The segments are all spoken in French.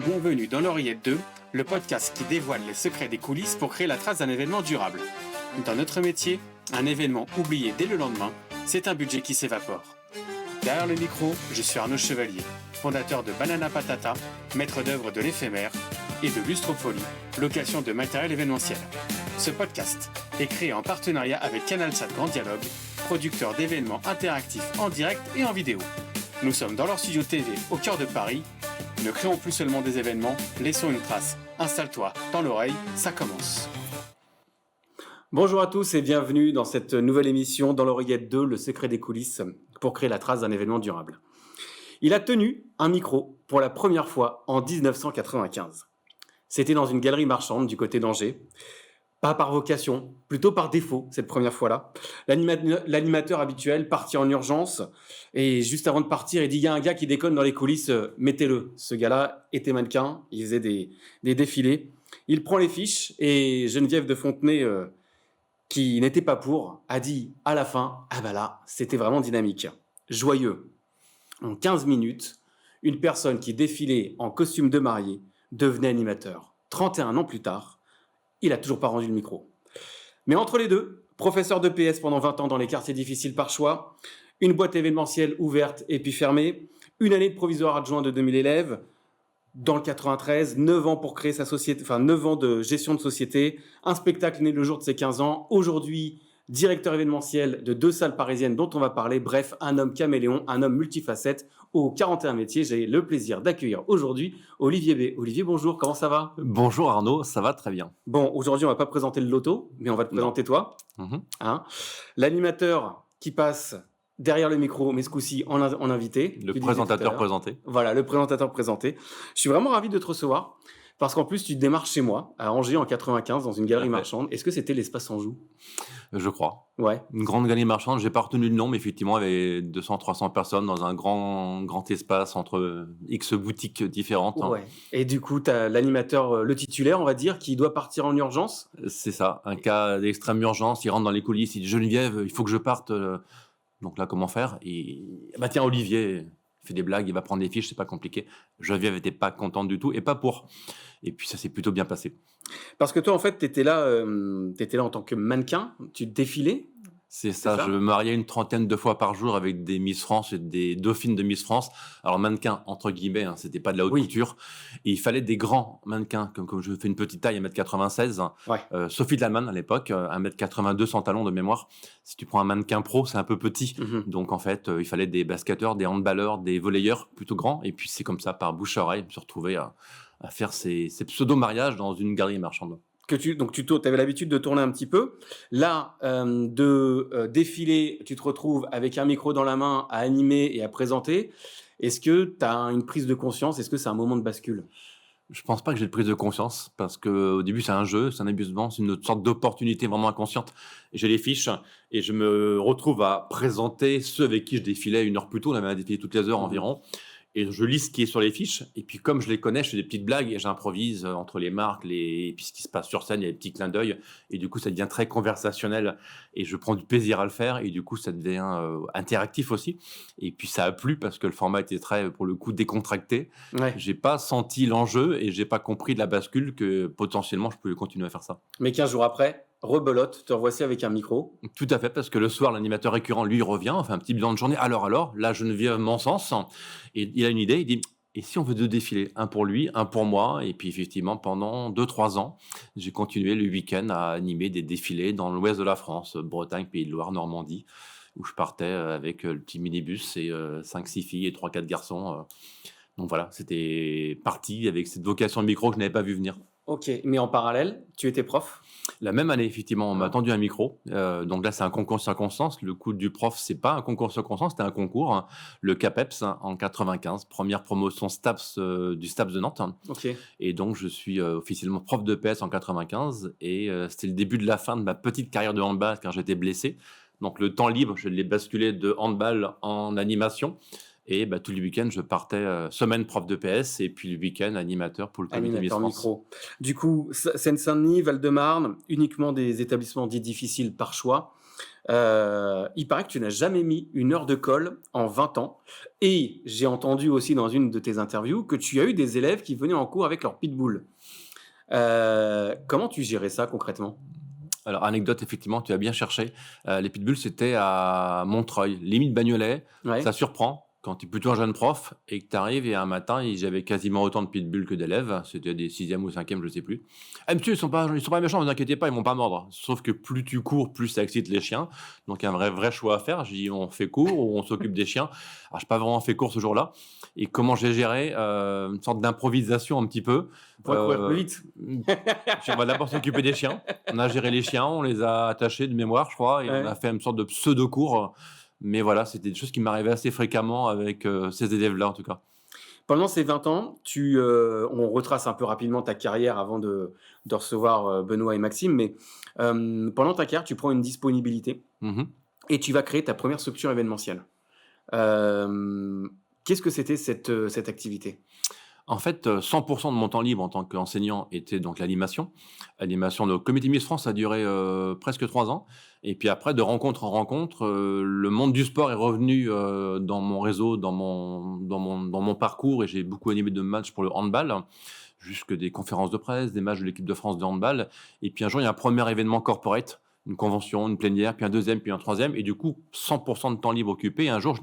Bienvenue dans l'Oreillette 2, le podcast qui dévoile les secrets des coulisses pour créer la trace d'un événement durable. Dans notre métier, un événement oublié dès le lendemain, c'est un budget qui s'évapore. Derrière le micro, je suis Arnaud Chevalier, fondateur de Banana Patata, maître d'œuvre de l'éphémère, et de Lustrofolie, location de matériel événementiel. Ce podcast est créé en partenariat avec CanalSat Grand Dialogue, producteur d'événements interactifs en direct et en vidéo. Nous sommes dans leur studio TV au cœur de Paris. Ne créons plus seulement des événements, laissons une trace. Installe-toi dans l'oreille, ça commence. Bonjour à tous et bienvenue dans cette nouvelle émission dans l'Oreillette 2, le secret des coulisses pour créer la trace d'un événement durable. Il a tenu un micro pour la première fois en 1995. C'était dans une galerie marchande du côté d'Angers. Pas par vocation, plutôt par défaut, cette première fois-là. L'animateur habituel partit en urgence et juste avant de partir, il dit « Il y a un gars qui déconne dans les coulisses, mettez-le ». Ce gars-là était mannequin, il faisait des défilés. Il prend les fiches et Geneviève de Fontenay, qui n'était pas pour, a dit à la fin « Ah bah là, c'était vraiment dynamique, joyeux ». En 15 minutes, une personne qui défilait en costume de mariée devenait animateur. 31 ans plus tard, il n'a toujours pas rendu le micro. Mais entre les deux, professeur de PS pendant 20 ans dans les quartiers difficiles par choix, une boîte événementielle ouverte et puis fermée, une année de provisoire adjoint de 2000 élèves, dans le 93, 9 ans pour créer sa société, 9 ans de gestion de société, un spectacle né le jour de ses 15 ans, aujourd'hui directeur événementiel de 2 salles parisiennes dont on va parler, bref, un homme caméléon, un homme multifacette, aux 41 métiers. J'ai le plaisir d'accueillir aujourd'hui Olivier B. Olivier, bonjour, comment ça va ? Bonjour Arnaud, ça va très bien. Bon, aujourd'hui, on ne va pas présenter le loto, mais on va te présenter toi. L'animateur qui passe derrière le micro, mais ce coup-ci en invité. Le présentateur présenté. Voilà, le présentateur présenté. Je suis vraiment ravi de te recevoir, parce qu'en plus, tu démarres chez moi, à Angers, en 95, dans une galerie marchande. Est-ce que c'était l'Espace Anjou ? Je crois. Ouais. Une grande galerie marchande, j'ai pas retenu le nom, mais effectivement, il y avait 200-300 personnes dans un grand espace entre X boutiques différentes. Ouais. Et du coup, tu as l'animateur, le titulaire, on va dire, qui doit partir en urgence. C'est ça, un cas d'extrême urgence, il rentre dans les coulisses, il dit « Geneviève, il faut que je parte ». Donc là, comment faire ? Bah tiens, Olivier fait des blagues, il va prendre des fiches, c'est pas compliqué. Geneviève n'était pas contente du tout, et pas pour. Et puis ça s'est plutôt bien passé. Parce que toi, en fait, tu étais là en tant que mannequin, tu défilais. C'est ça, je me mariais une trentaine de fois par jour avec des Miss France et des dauphines de Miss France. Alors mannequin, entre guillemets, hein, c'était pas de la haute couture. Et il fallait des grands mannequins, comme je fais une petite taille, 1m96. Ouais. Sophie Dlamane à l'époque, 1m82 sans talons de mémoire. Si tu prends un mannequin pro, c'est un peu petit. Donc en fait, il fallait des basketteurs, des handballeurs, des volleyeurs plutôt grands. Et puis c'est comme ça, par bouche-oreille, je me suis retrouvé à faire ces pseudo-mariages dans une galerie marchande. Donc tu avais l'habitude de tourner un petit peu. Là, de défiler, tu te retrouves avec un micro dans la main à animer et à présenter. Est-ce que tu as une prise de conscience ? Est-ce que c'est un moment de bascule ? Je pense pas que j'ai de prise de conscience parce qu'au début, c'est un jeu, c'est un amusement, c'est une sorte d'opportunité vraiment inconsciente. J'ai les fiches et je me retrouve à présenter ceux avec qui je défilais une heure plus tôt. On avait défilé toutes les heures environ. Et je lis ce qui est sur les fiches. Et puis, comme je les connais, je fais des petites blagues et j'improvise entre les marques, et puis ce qui se passe sur scène, il y a des petits clins d'œil. Et du coup, ça devient très conversationnel. Et je prends du plaisir à le faire. Et du coup, ça devient interactif aussi. Et puis, ça a plu parce que le format était très, pour le coup, décontracté. Ouais. J'ai pas senti l'enjeu et j'ai pas compris de la bascule que potentiellement, je pouvais continuer à faire ça. Mais 15 jours après, rebelote, te revoici avec un micro. Tout à fait, parce que le soir, l'animateur récurrent, lui, revient, on fait un petit bilan de journée. Alors, là, Geneviève Mansens, et il a une idée, il dit « Et si on veut 2 défilés ? Un pour lui, un pour moi ?» Et puis, effectivement, pendant 2-3 ans, j'ai continué le week-end à animer des défilés dans l'ouest de la France, Bretagne, Pays de Loire, Normandie, où je partais avec le petit minibus et 5-6 filles et 3-4 garçons. Donc voilà, c'était parti avec cette vocation de micro que je n'avais pas vu venir. Ok, mais en parallèle, tu étais prof ? La même année, effectivement, on m'a tendu un micro. Donc là, c'est un concours circonstance. Le coup du prof, c'est pas un concours circonstance, c'était un concours. Hein. Le CAPEPS en 95, première promotion STAPS du STAPS de Nantes. Ok. Et donc, je suis officiellement prof de PS en 95. Et c'était le début de la fin de ma petite carrière de handball car j'étais blessé. Donc, le temps libre, je l'ai basculé de handball en animation. Et tous les week-ends, je partais semaine prof de PS et puis le week-end animateur pour le comité Miss France. Micro. Du coup, Seine-Saint-Denis, Val-de-Marne, uniquement des établissements dits difficiles par choix. Il paraît que tu n'as jamais mis une heure de colle en 20 ans et j'ai entendu aussi dans une de tes interviews que tu as eu des élèves qui venaient en cours avec leur pitbull. Comment tu gérais ça concrètement? Alors, anecdote, effectivement, tu as bien cherché. Les pitbulls, c'était à Montreuil, limite Bagnolet. Ouais, Ça surprend quand tu es plutôt un jeune prof et que tu arrives et un matin, j'avais quasiment autant de pitbulls que d'élèves. C'était des sixièmes ou cinquièmes, je ne sais plus. Ah, monsieur, ils sont pas méchants, ne vous inquiétez pas, ils vont pas mordre. Sauf que plus tu cours, plus ça excite les chiens. Donc, il y a un vrai choix à faire. Je dis, on fait court ou on s'occupe des chiens. Alors, je n'ai pas vraiment fait court ce jour-là. Et comment j'ai géré une sorte d'improvisation un petit peu. on pourrait courir plus vite. On va d'abord s'occuper des chiens. On a géré les chiens, on les a attachés de mémoire, je crois, et on Ouais. a fait une sorte de pseudo-cours. Mais voilà, c'était des choses qui m'arrivaient assez fréquemment avec ces élèves-là, en tout cas. Pendant ces 20 ans, on retrace un peu rapidement ta carrière avant de recevoir Benoît et Maxime, mais pendant ta carrière, tu prends une disponibilité Mhm. et tu vas créer ta première structure événementielle. Euh, Qu'est-ce que c'était cette activité? En fait, 100% de mon temps libre en tant qu'enseignant était donc l'animation. Animation de Comité Miss France a duré presque 3 ans. Et puis après, de rencontre en rencontre, le monde du sport est revenu dans mon réseau, dans mon parcours. Et j'ai beaucoup animé de matchs pour le handball, jusque des conférences de presse, des matchs de l'équipe de France de handball. Et puis un jour, il y a un premier événement corporate, une convention, une plénière, puis un deuxième, puis un troisième. Et du coup, 100% de temps libre occupé. Et un jour,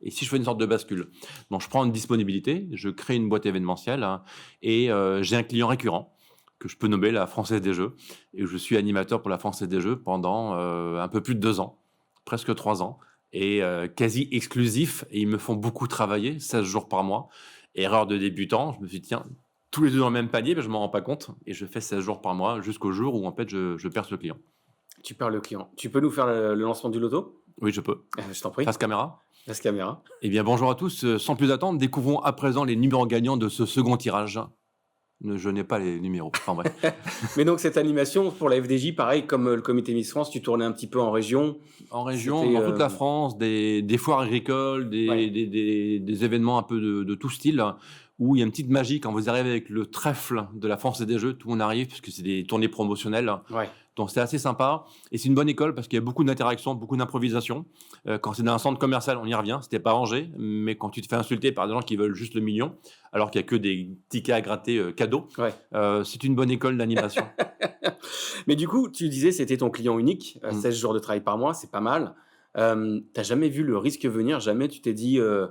et si je fais une sorte de bascule? Donc, je prends une disponibilité, je crée une boîte événementielle, hein, et j'ai un client récurrent que je peux nommer la Française des Jeux. Et je suis animateur pour la Française des Jeux pendant un peu plus de 2 ans, presque 3 ans, et quasi exclusif. Et ils me font beaucoup travailler, 16 jours par mois. Erreur de débutant, je me suis dit, tiens, tous les deux dans le même panier, mais je ne m'en rends pas compte. Et je fais 16 jours par mois jusqu'au jour où en fait je perce le client. Tu perds le client. Tu peux nous faire le lancement du loto? Oui, je peux. Je t'en prie. Face caméra. Passe caméra. Eh bien, bonjour à tous. Sans plus attendre, découvrons à présent les numéros gagnants de ce second tirage. Je n'ai pas les numéros. Enfin bref. Mais donc cette animation pour la FDJ, pareil comme le comité Miss France, tu tournais un petit peu en région. En région, C'était dans toute la France, des foires agricoles, ouais, des événements un peu de tout style, où il y a une petite magie quand vous arrivez avec le trèfle de la Française des Jeux, tout le monde arrive, puisque c'est des tournées promotionnelles. ouais. Donc c'est assez sympa. Et c'est une bonne école parce qu'il y a beaucoup d'interactions, beaucoup d'improvisation. Quand c'est dans un centre commercial, on y revient, c'était pas rangé. Mais quand tu te fais insulter par des gens qui veulent juste le million, alors qu'il n'y a que des tickets à gratter cadeaux, Ouais. c'est une bonne école d'animation. Mais du coup, tu disais c'était ton client unique, Mm. 16 jours de travail par mois, c'est pas mal. T'as jamais vu le risque venir? Jamais tu t'es dit je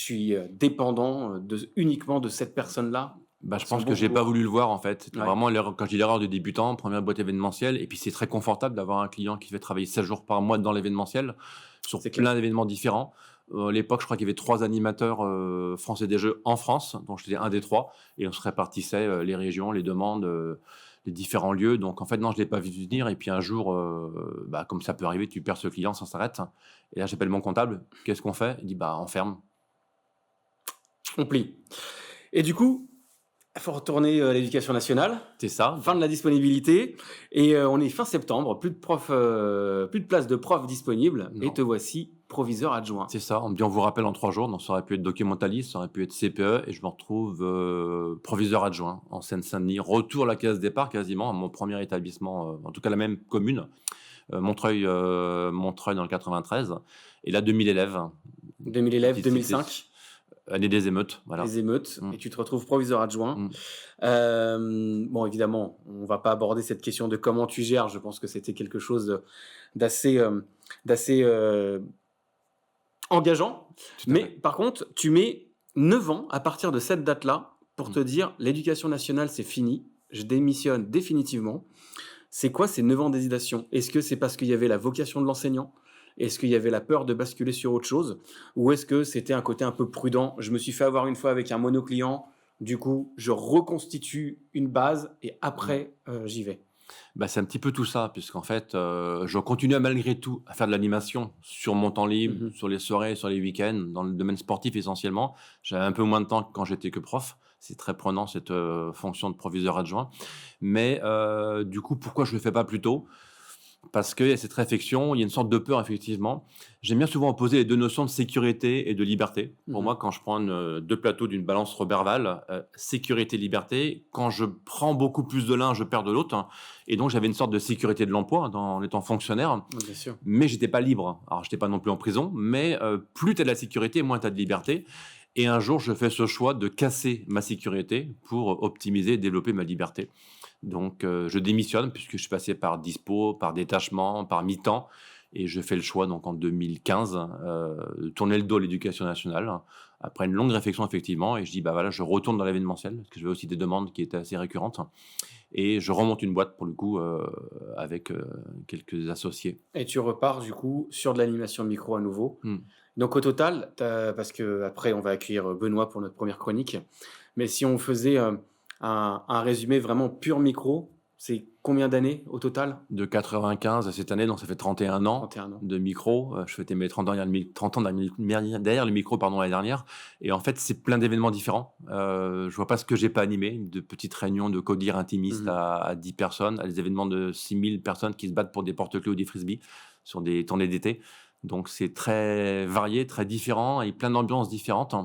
suis dépendant uniquement de cette personne-là? Bah, je Son pense bon que j'ai pas vouloir. voulu le voir en fait. C'était Ouais. vraiment l'erreur, quand je dis l'erreur de débutant, première boîte événementielle. Et puis c'est très confortable d'avoir un client qui fait travailler 16 jours par mois dans l'événementiel, sur C'est clair. plein d'événements différents. À l'époque, je crois qu'il y avait 3 animateurs français des Jeux en France, donc j'étais un des 3. Et on se répartissait les régions, les demandes, les différents lieux. Donc en fait, non, je ne l'ai pas vu venir. Et puis un jour, bah, comme ça peut arriver, tu perds ce client, ça s'arrête. Et là, j'appelle mon comptable. Qu'est-ce qu'on fait? Il dit, bah, on ferme. On plie. Et du coup, il faut retourner à l'éducation nationale. C'est ça. Fin de la disponibilité. Et on est fin septembre, plus de place de prof disponible. Et Non. te voici proviseur adjoint. C'est ça, on me dit on vous rappelle en 3 jours, donc ça aurait pu être documentaliste, ça aurait pu être CPE, et je me retrouve proviseur adjoint en Seine-Saint-Denis. Retour à la case départ quasiment, à mon premier établissement, en tout cas la même commune, Montreuil, Montreuil dans le 93. Et là, 2000 élèves. 2000 élèves, Petite cité. 2005, Année des émeutes, voilà. les émeutes, Mm. et tu te retrouves proviseur adjoint. Mm. Bon, évidemment, on ne va pas aborder cette question de comment tu gères. Je pense que c'était quelque chose d'assez engageant. Tout à Mais fait. par contre, tu mets 9 ans à partir de cette date-là pour Mm. te dire l'éducation nationale, c'est fini, je démissionne définitivement. C'est quoi ces 9 ans d'hésitation? Est-ce que c'est parce qu'il y avait la vocation de l'enseignant? Est-ce qu'il y avait la peur de basculer sur autre chose? Ou est-ce que c'était un côté un peu prudent? Je me suis fait avoir une fois avec un monoclient, du coup, je reconstitue une base et après, j'y vais. Bah, c'est un petit peu tout ça, puisqu'en fait, je continue malgré tout à faire de l'animation sur mon temps libre, Mhm. sur les soirées, sur les week-ends, dans le domaine sportif essentiellement. J'avais un peu moins de temps que quand j'étais que prof. C'est très prenant cette fonction de proviseur adjoint. Mais du coup, pourquoi je ne le fais pas plus tôt? parce qu'il y a cette réflexion, il y a une sorte de peur effectivement. J'aime bien souvent opposer les 2 notions de sécurité et de liberté. Pour Mmh. moi, quand je prends 2 plateaux d'une balance Roberval, sécurité, liberté, quand je prends beaucoup plus de l'un, je perds de l'autre, hein. Et donc j'avais une sorte de sécurité de l'emploi en étant fonctionnaire, Bien sûr. mais j'étais pas libre. Alors j'étais pas non plus en prison, mais plus tu as de la sécurité, moins tu as de liberté. Et un jour, je fais ce choix de casser ma sécurité pour optimiser et développer ma liberté. Donc, je démissionne puisque je suis passé par dispo, par détachement, par mi-temps et je fais le choix donc en 2015, de tourner le dos à l'éducation nationale, après une longue réflexion effectivement et je dis: «Bah, voilà, je retourne dans l'événementiel», parce que j'avais aussi des demandes qui étaient assez récurrentes et je remonte une boîte pour le coup, avec, quelques associés. Et tu repars du coup sur de l'animation micro à nouveau. Mmh. Donc au total, parce que après on va accueillir Benoît pour notre première chronique, mais si on faisait un résumé vraiment pur micro, c'est combien d'années au total? De 95 à cette année, donc ça fait 31 ans 31 ans. de micro. Je fêtais mes 30 ans derrière le micro pardon, l'année dernière et en fait, c'est plein d'événements différents. Je vois pas ce que j'ai pas animé, de petites réunions de codir intimistes Mmh. à 10 personnes, à des événements de 6 000 personnes qui se battent pour des porte-clés ou des frisbees sur des tournées d'été. Donc c'est très varié, très différent et plein d'ambiances différentes.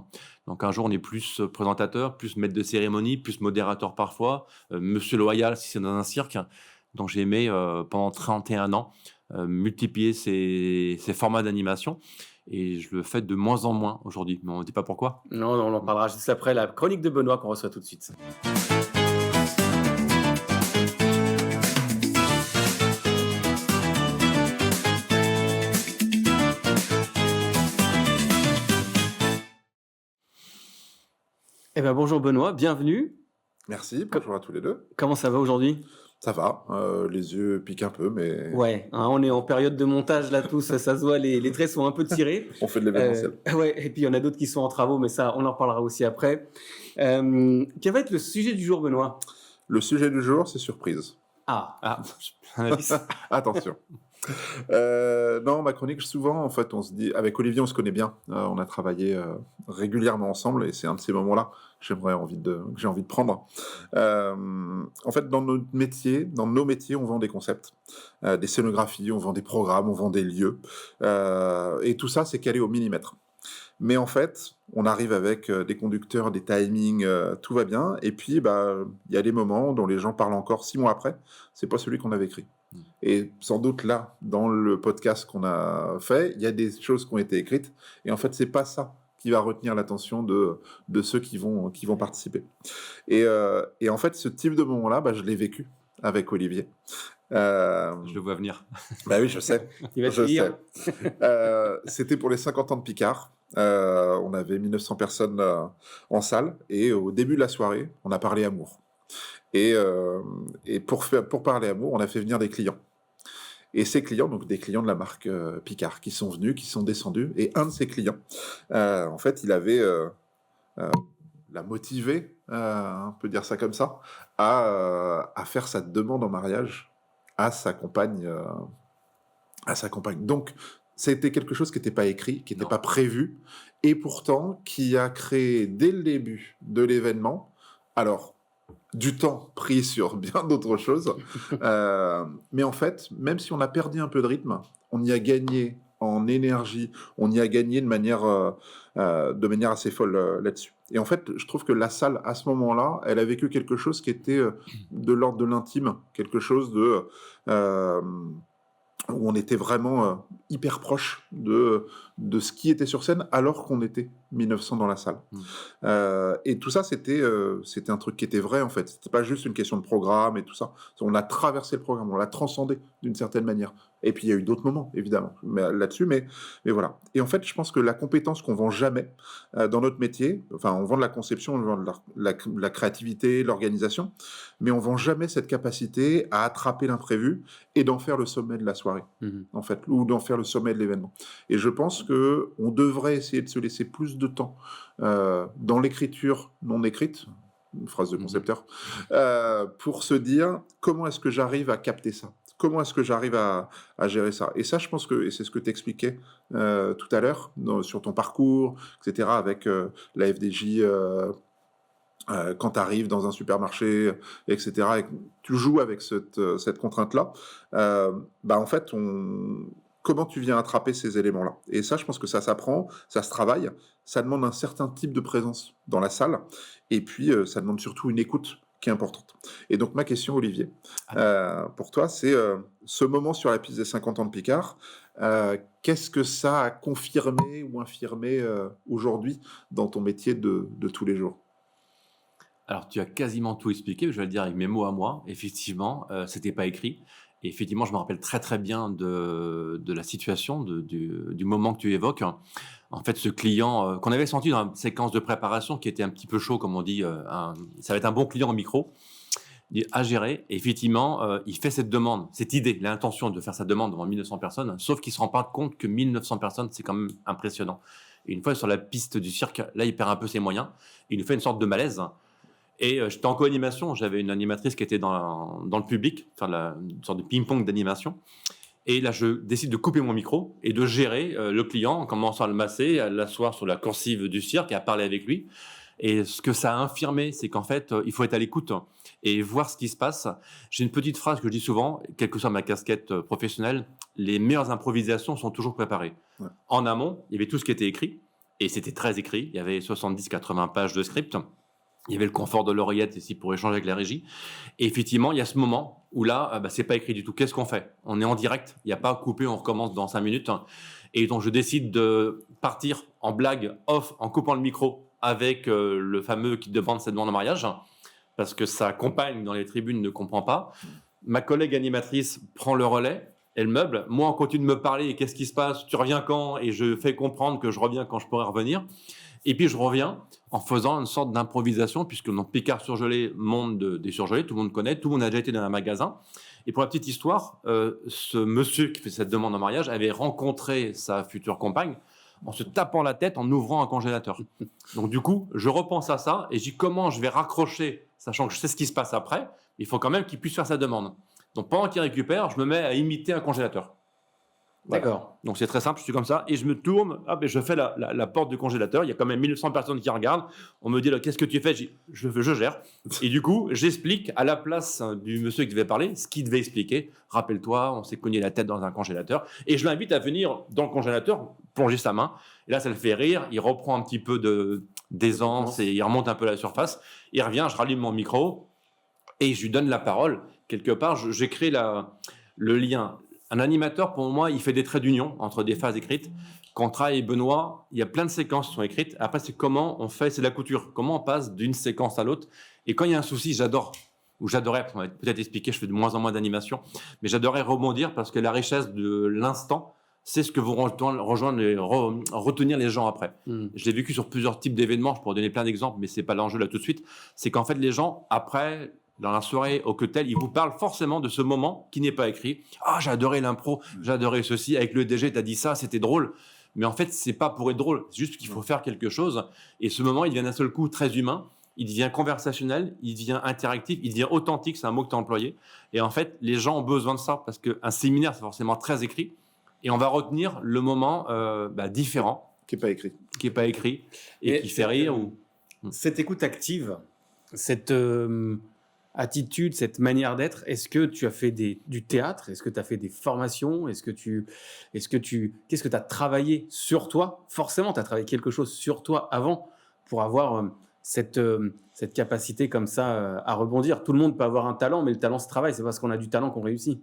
Donc un jour, on est plus, présentateur, plus maître de cérémonie, plus modérateur parfois, monsieur loyal si c'est dans un cirque. Donc j'ai aimé, pendant 31 ans, multiplier ces formats d'animation et je le fais de moins en moins aujourd'hui, mais on ne dit pas pourquoi. Non, on en parlera juste après la chronique de Benoît qu'on reçoit tout de suite. Eh ben bonjour Benoît, bienvenue. Merci, Co bonjour à tous les 2. Comment ça va aujourd'hui? Ça va, les yeux piquent un peu, mais Ouais, hein, on est en période de montage là tous, ça se voit, les traits sont un peu tirés. on fait de l'événementiel. Ouais, et puis il y en a d'autres qui sont en travaux, mais ça, on en reparlera aussi après. Quel va être le sujet du jour, Benoît? Le sujet du jour, c'est surprise. Ah, Ah, un indice? Attention. Non, ma chronique, souvent, en fait, on se dit, avec Olivier, on se connaît bien. On a travaillé régulièrement ensemble, et c'est un de ces moments-là que j'ai envie de prendre. En fait, dans nos métiers, on vend des concepts, des scénographies, on vend des programmes, on vend des lieux, et tout ça, c'est calé au millimètre. Mais en fait, on arrive avec des conducteurs, des timings, tout va bien. Et puis, bah, il y a des moments dont les gens parlent encore 6 mois après. C'est pas celui qu'on avait écrit. Et sans doute là, dans le podcast qu'on a fait, il y a des choses qui ont été écrites. Et en fait, c'est pas ça qui va retenir l'attention de ceux qui vont participer. Et en fait, ce type de moment-là, bah, je l'ai vécu avec Olivier. Je le vois venir. Bah oui, je sais. il va te Je dire. sais. C'était pour les 50 ans de Picard. On avait 1900 personnes en salle et au début de la soirée, on a parlé amour. Et pour parler amour, on a fait venir des clients. Et ces clients, donc des clients de la marque Picard, qui sont venus, qui sont descendus. Et un de ces clients, en fait, il avait l'a motivé, on peut dire ça comme ça, à faire sa demande en mariage à sa compagne. Donc, c'était quelque chose qui n'était pas écrit, qui n'était Non. pas prévu, et pourtant qui a créé dès le début de l'événement, alors, du temps pris sur bien d'autres choses, mais en fait, même si on a perdu un peu de rythme, on y a gagné en énergie, on y a gagné de manière assez folle là-dessus. Et en fait, je trouve que la salle, à ce moment-là, elle a vécu quelque chose qui était de l'ordre de l'intime, quelque chose euh, où on était vraiment hyper proche de ce qui était sur scène, alors qu'on était 1900 dans la salle. Et tout ça, c'était un truc qui était vrai, en fait. C'était pas juste une question de programme et tout ça. On a traversé le programme, on l'a transcendé d'une certaine manière. Et puis, il y a eu d'autres moments, évidemment, là-dessus, mais voilà. Et en fait, je pense que la compétence qu'on vend jamais dans notre métier, enfin, on vend de la conception, on vend de la créativité, l'organisation, mais on vend jamais cette capacité à attraper l'imprévu et d'en faire le sommet de la soirée, en fait, ou d'en faire le sommet de l'événement. Et je pense qu'on devrait essayer de se laisser plus de temps dans l'écriture non écrite, une phrase de concepteur, pour se dire comment est-ce que j'arrive à capter ça, comment est-ce que j'arrive à gérer ça. Et ça, je pense que, et c'est ce que tu expliquais tout à l'heure sur ton parcours, etc., avec la FDJ Quand tu arrives dans un supermarché, etc., et que tu joues avec cette contrainte-là, en fait, comment tu viens attraper ces éléments-là? Et ça, je pense que ça s'apprend, ça se travaille, ça demande un certain type de présence dans la salle, et puis ça demande surtout une écoute qui est importante. Et donc ma question, Olivier, pour toi, c'est ce moment sur la piste des 50 ans de Picard, qu'est-ce que ça a confirmé ou infirmé aujourd'hui dans ton métier de tous les jours? Alors, tu as quasiment tout expliqué, je vais le dire avec mes mots à moi. Effectivement, c'était pas écrit. Et effectivement, je me rappelle très très bien de la situation, du moment que tu évoques. En fait, ce client qu'on avait senti dans la séquence de préparation, qui était un petit peu chaud, comme on dit, ça va être un bon client au micro, à gérer. Et effectivement, il fait cette demande, cette idée, l'intention de faire sa demande devant 1900 personnes, sauf qu'il ne se rend pas compte que 1900 personnes, c'est quand même impressionnant. Et une fois sur la piste du cirque, là, il perd un peu ses moyens. Il nous fait une sorte de malaise. Et j'étais en co-animation, j'avais une animatrice qui était dans le public, enfin une sorte de ping-pong d'animation. Et là, je décide de couper mon micro et de gérer le client en commençant à le masser, à l'asseoir sur la coursive du cirque et à parler avec lui. Et ce que ça a infirmé, c'est qu'en fait, il faut être à l'écoute et voir ce qui se passe. J'ai une petite phrase que je dis souvent, quelle que soit ma casquette professionnelle, les meilleures improvisations sont toujours préparées. Ouais. En amont, il y avait tout ce qui était écrit, et c'était très écrit. Il y avait 70-80 pages de script. Il y avait le confort de l'oreillette ici pour échanger avec la régie. Et effectivement, il y a ce moment où là, c'est pas écrit du tout. Qu'est-ce qu'on fait? On est en direct, il n'y a pas à couper, on recommence dans 5 minutes. Et donc, je décide de partir en blague off, en coupant le micro avec le fameux qui demande cette demande en mariage, parce que sa compagne dans les tribunes ne comprend pas. Ma collègue animatrice prend le relais, elle meuble. Moi, on continue de me parler, et qu'est-ce qui se passe? Tu reviens quand? Et je fais comprendre que je reviens quand je pourrai revenir. Et puis je reviens en faisant une sorte d'improvisation, puisque mon Picard surgelé, monde des surgelés, tout le monde connaît, tout le monde a déjà été dans un magasin. Et pour la petite histoire, ce monsieur qui fait cette demande en mariage avait rencontré sa future compagne en se tapant la tête en ouvrant un congélateur. Donc du coup, je repense à ça et je dis comment je vais raccrocher, sachant que je sais ce qui se passe après, il faut quand même qu'il puisse faire sa demande. Donc pendant qu'il récupère, je me mets à imiter un congélateur. Voilà. D'accord. Donc c'est très simple, je suis comme ça, et je me tourne, hop, et je fais la porte du congélateur. Il y a quand même 1900 personnes qui regardent. On me dit, qu'est-ce que tu fais? Je gère. Et du coup, j'explique à la place du monsieur qui devait parler ce qu'il devait expliquer. Rappelle-toi, on s'est cogné la tête dans un congélateur. Et je l'invite à venir dans le congélateur, plonger sa main. Et là, ça le fait rire. Il reprend un petit peu d'aisance et il remonte un peu à la surface. Il revient, je rallume mon micro et je lui donne la parole. Quelque part, j'ai créé le lien. Un animateur, pour moi, il fait des traits d'union entre des phases écrites. Quand on travaille avec Benoît, il y a plein de séquences qui sont écrites. Après, c'est comment on fait, c'est la couture. Comment on passe d'une séquence à l'autre. Et quand il y a un souci, j'adorais, on va peut-être expliquer, je fais de moins en moins d'animation, mais j'adorais rebondir parce que la richesse de l'instant, c'est ce que vont retenir les gens après. Je l'ai vécu sur plusieurs types d'événements, je pourrais donner plein d'exemples, mais c'est pas l'enjeu là tout de suite. C'est qu'en fait, les gens, après, dans la soirée au cocktail, ils vous parlent forcément de ce moment qui n'est pas écrit. Ah, j'ai adoré l'impro, j'ai adoré ceci, avec le DG, t'as dit ça, c'était drôle. Mais en fait, c'est pas pour être drôle, c'est juste qu'il faut faire quelque chose. Et ce moment, il devient d'un seul coup très humain, il devient conversationnel, il devient interactif, il devient authentique, c'est un mot que tu as employé. Et en fait, les gens ont besoin de ça, parce qu'un séminaire, c'est forcément très écrit. Et on va retenir le moment différent. Qui n'est pas écrit. Qui n'est pas écrit, et qui fait rire. Cette écoute active, cette attitude, cette manière d'être, est-ce que tu as fait du théâtre? Est-ce que tu as fait des formations? Qu'est-ce que tu as travaillé sur toi? Forcément, tu as travaillé quelque chose sur toi avant pour avoir cette capacité comme ça à rebondir. Tout le monde peut avoir un talent, mais le talent se travaille. C'est parce qu'on a du talent qu'on réussit.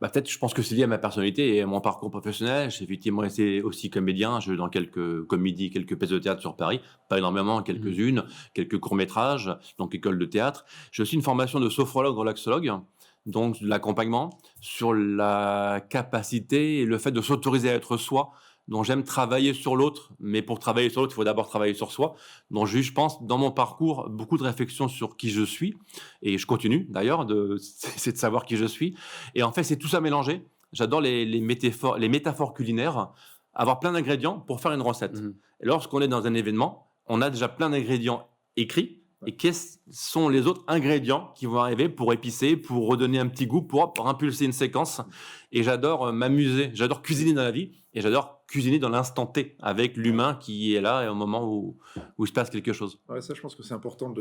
Peut-être, je pense que c'est lié à ma personnalité et à mon parcours professionnel. J'ai effectivement été aussi comédien. J'ai joué dans quelques comédies, quelques pièces de théâtre sur Paris. Pas énormément, quelques-unes, quelques courts-métrages, donc école de théâtre. J'ai aussi une formation de sophrologue, relaxologue, donc de l'accompagnement sur la capacité et le fait de s'autoriser à être soi. Donc j'aime travailler sur l'autre, mais pour travailler sur l'autre, il faut d'abord travailler sur soi. Donc j'ai eu, je pense, dans mon parcours, beaucoup de réflexions sur qui je suis, et je continue d'ailleurs, c'est de savoir qui je suis. Et en fait, c'est tout ça mélangé. J'adore les métaphores culinaires, avoir plein d'ingrédients pour faire une recette. Et lorsqu'on est dans un événement, on a déjà plein d'ingrédients écrits, et quels sont les autres ingrédients qui vont arriver pour épicer, pour redonner un petit goût, pour impulser une séquence. Et j'adore m'amuser, j'adore cuisiner dans la vie et j'adore cuisiner dans l'instant T avec l'humain qui est là et au moment où il se passe quelque chose. Ouais, ça, je pense que c'est important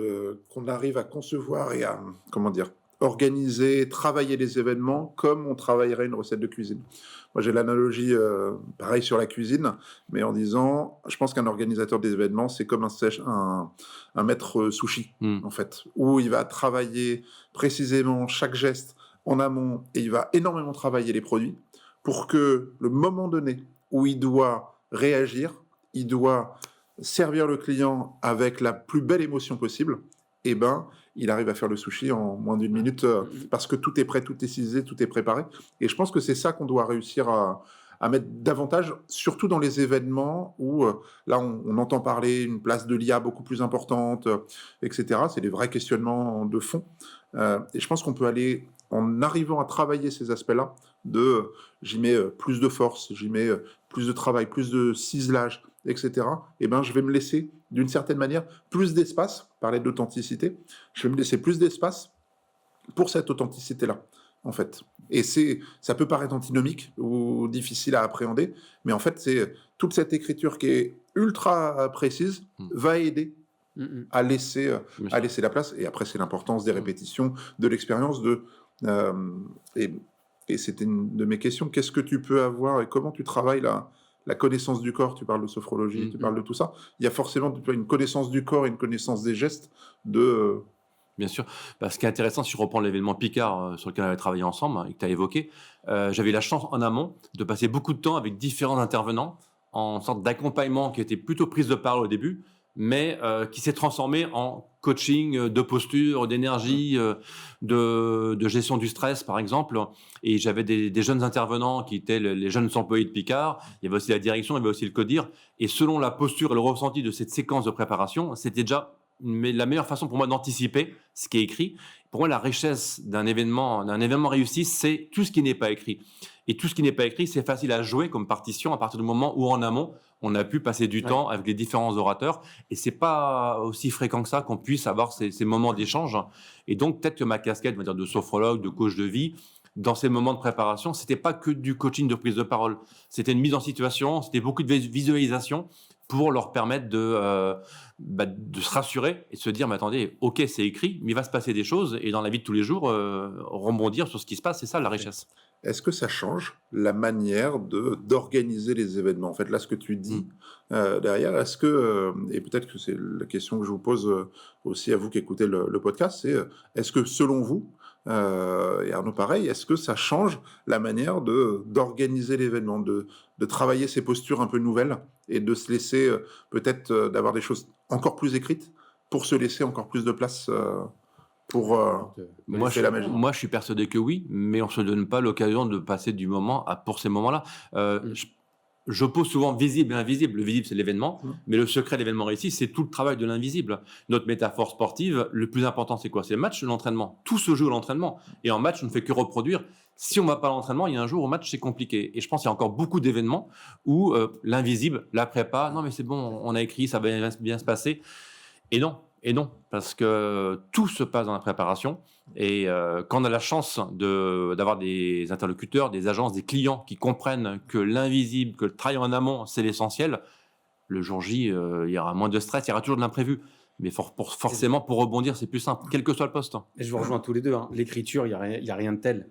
qu'on arrive à concevoir et à, comment dire, organiser, travailler les événements comme on travaillerait une recette de cuisine. Moi, j'ai l'analogie, pareil sur la cuisine, mais en disant, je pense qu'un organisateur des événements, c'est comme un maître sushi, en fait, où il va travailler précisément chaque geste en amont et il va énormément travailler les produits pour que le moment donné où il doit réagir, il doit servir le client avec la plus belle émotion possible, eh ben, il arrive à faire le sushi en moins d'une minute parce que tout est prêt, tout est cisé, tout est préparé. Et je pense que c'est ça qu'on doit réussir à mettre davantage, surtout dans les événements où là, on entend parler une place de l'IA beaucoup plus importante, etc. C'est des vrais questionnements de fond. Et je pense qu'on peut aller, en arrivant à travailler ces aspects-là, j'y mets plus de force, j'y mets plus de travail, plus de ciselage, etc. Et ben, je vais me laisser, d'une certaine manière, plus d'espace, parler d'authenticité, je vais me laisser plus d'espace pour cette authenticité-là, en fait. Et ça peut paraître antinomique ou difficile à appréhender, mais en fait, c'est toute cette écriture qui est ultra précise va aider à laisser la place. Et après, c'est l'importance des répétitions, de l'expérience, et c'était une de mes questions. Qu'est-ce que tu peux avoir et comment tu travailles la connaissance du corps? Tu parles de sophrologie, tu parles de tout ça. Il y a forcément une connaissance du corps et une connaissance des gestes Bien sûr. Ce qui est intéressant, si je reprends l'événement Picard sur lequel on avait travaillé ensemble et que tu as évoqué, j'avais la chance en amont de passer beaucoup de temps avec différents intervenants en sorte d'accompagnement qui était plutôt prise de parole au début, mais qui s'est transformé en coaching de posture, d'énergie, de gestion du stress, par exemple. Et j'avais des jeunes intervenants qui étaient les jeunes employés de Picard. Il y avait aussi la direction, il y avait aussi le codir. Et selon la posture et le ressenti de cette séquence de préparation, c'était déjà la meilleure façon pour moi d'anticiper ce qui est écrit. Pour moi, la richesse d'un événement réussi, c'est tout ce qui n'est pas écrit. Et tout ce qui n'est pas écrit, c'est facile à jouer comme partition à partir du moment où, en amont, on a pu passer du temps avec les différents orateurs. Et c'est pas aussi fréquent que ça qu'on puisse avoir ces moments d'échange. Et donc, peut-être que ma casquette, on va dire, de sophrologue, de coach de vie, dans ces moments de préparation, c'était pas que du coaching de prise de parole. C'était une mise en situation, c'était beaucoup de visualisation pour leur permettre de se rassurer et de se dire, mais attendez, ok, c'est écrit, mais il va se passer des choses. Et dans la vie de tous les jours, rebondir sur ce qui se passe, c'est ça la richesse. Est-ce que ça change la manière d'organiser les événements? En fait, là, ce que tu dis derrière, est-ce que, et peut-être que c'est la question que je vous pose aussi à vous qui écoutez le podcast, c'est est-ce que selon vous, et Arnaud pareil, est-ce que ça change la manière d'organiser l'événement, de travailler ces postures un peu nouvelles et de se laisser peut-être d'avoir des choses encore plus écrites pour se laisser encore plus de place pour faire la magie? Moi, je suis persuadé que oui, mais on ne se donne pas l'occasion de passer du moment pour ces moments-là. Je pose souvent visible et invisible. Le visible, c'est l'événement, mais le secret de l'événement réussi, c'est tout le travail de l'invisible. Notre métaphore sportive, le plus important, c'est quoi? C'est le match, l'entraînement. Tout se joue à l'entraînement. Et en match, on ne fait que reproduire. Si on ne va pas à l'entraînement, il y a un jour au match, c'est compliqué. Et je pense qu'il y a encore beaucoup d'événements où l'invisible, la prépa, non mais c'est bon, on a écrit, ça va bien se passer. Et non, parce que tout se passe dans la préparation. Et quand on a la chance d'avoir des interlocuteurs, des agences, des clients qui comprennent que l'invisible, que le travail en amont, c'est l'essentiel, le jour J, il y aura moins de stress, il y aura toujours de l'imprévu. Mais forcément, pour rebondir, c'est plus simple, quel que soit le poste. Et je vous rejoins tous les deux. L'écriture, il y a rien de tel.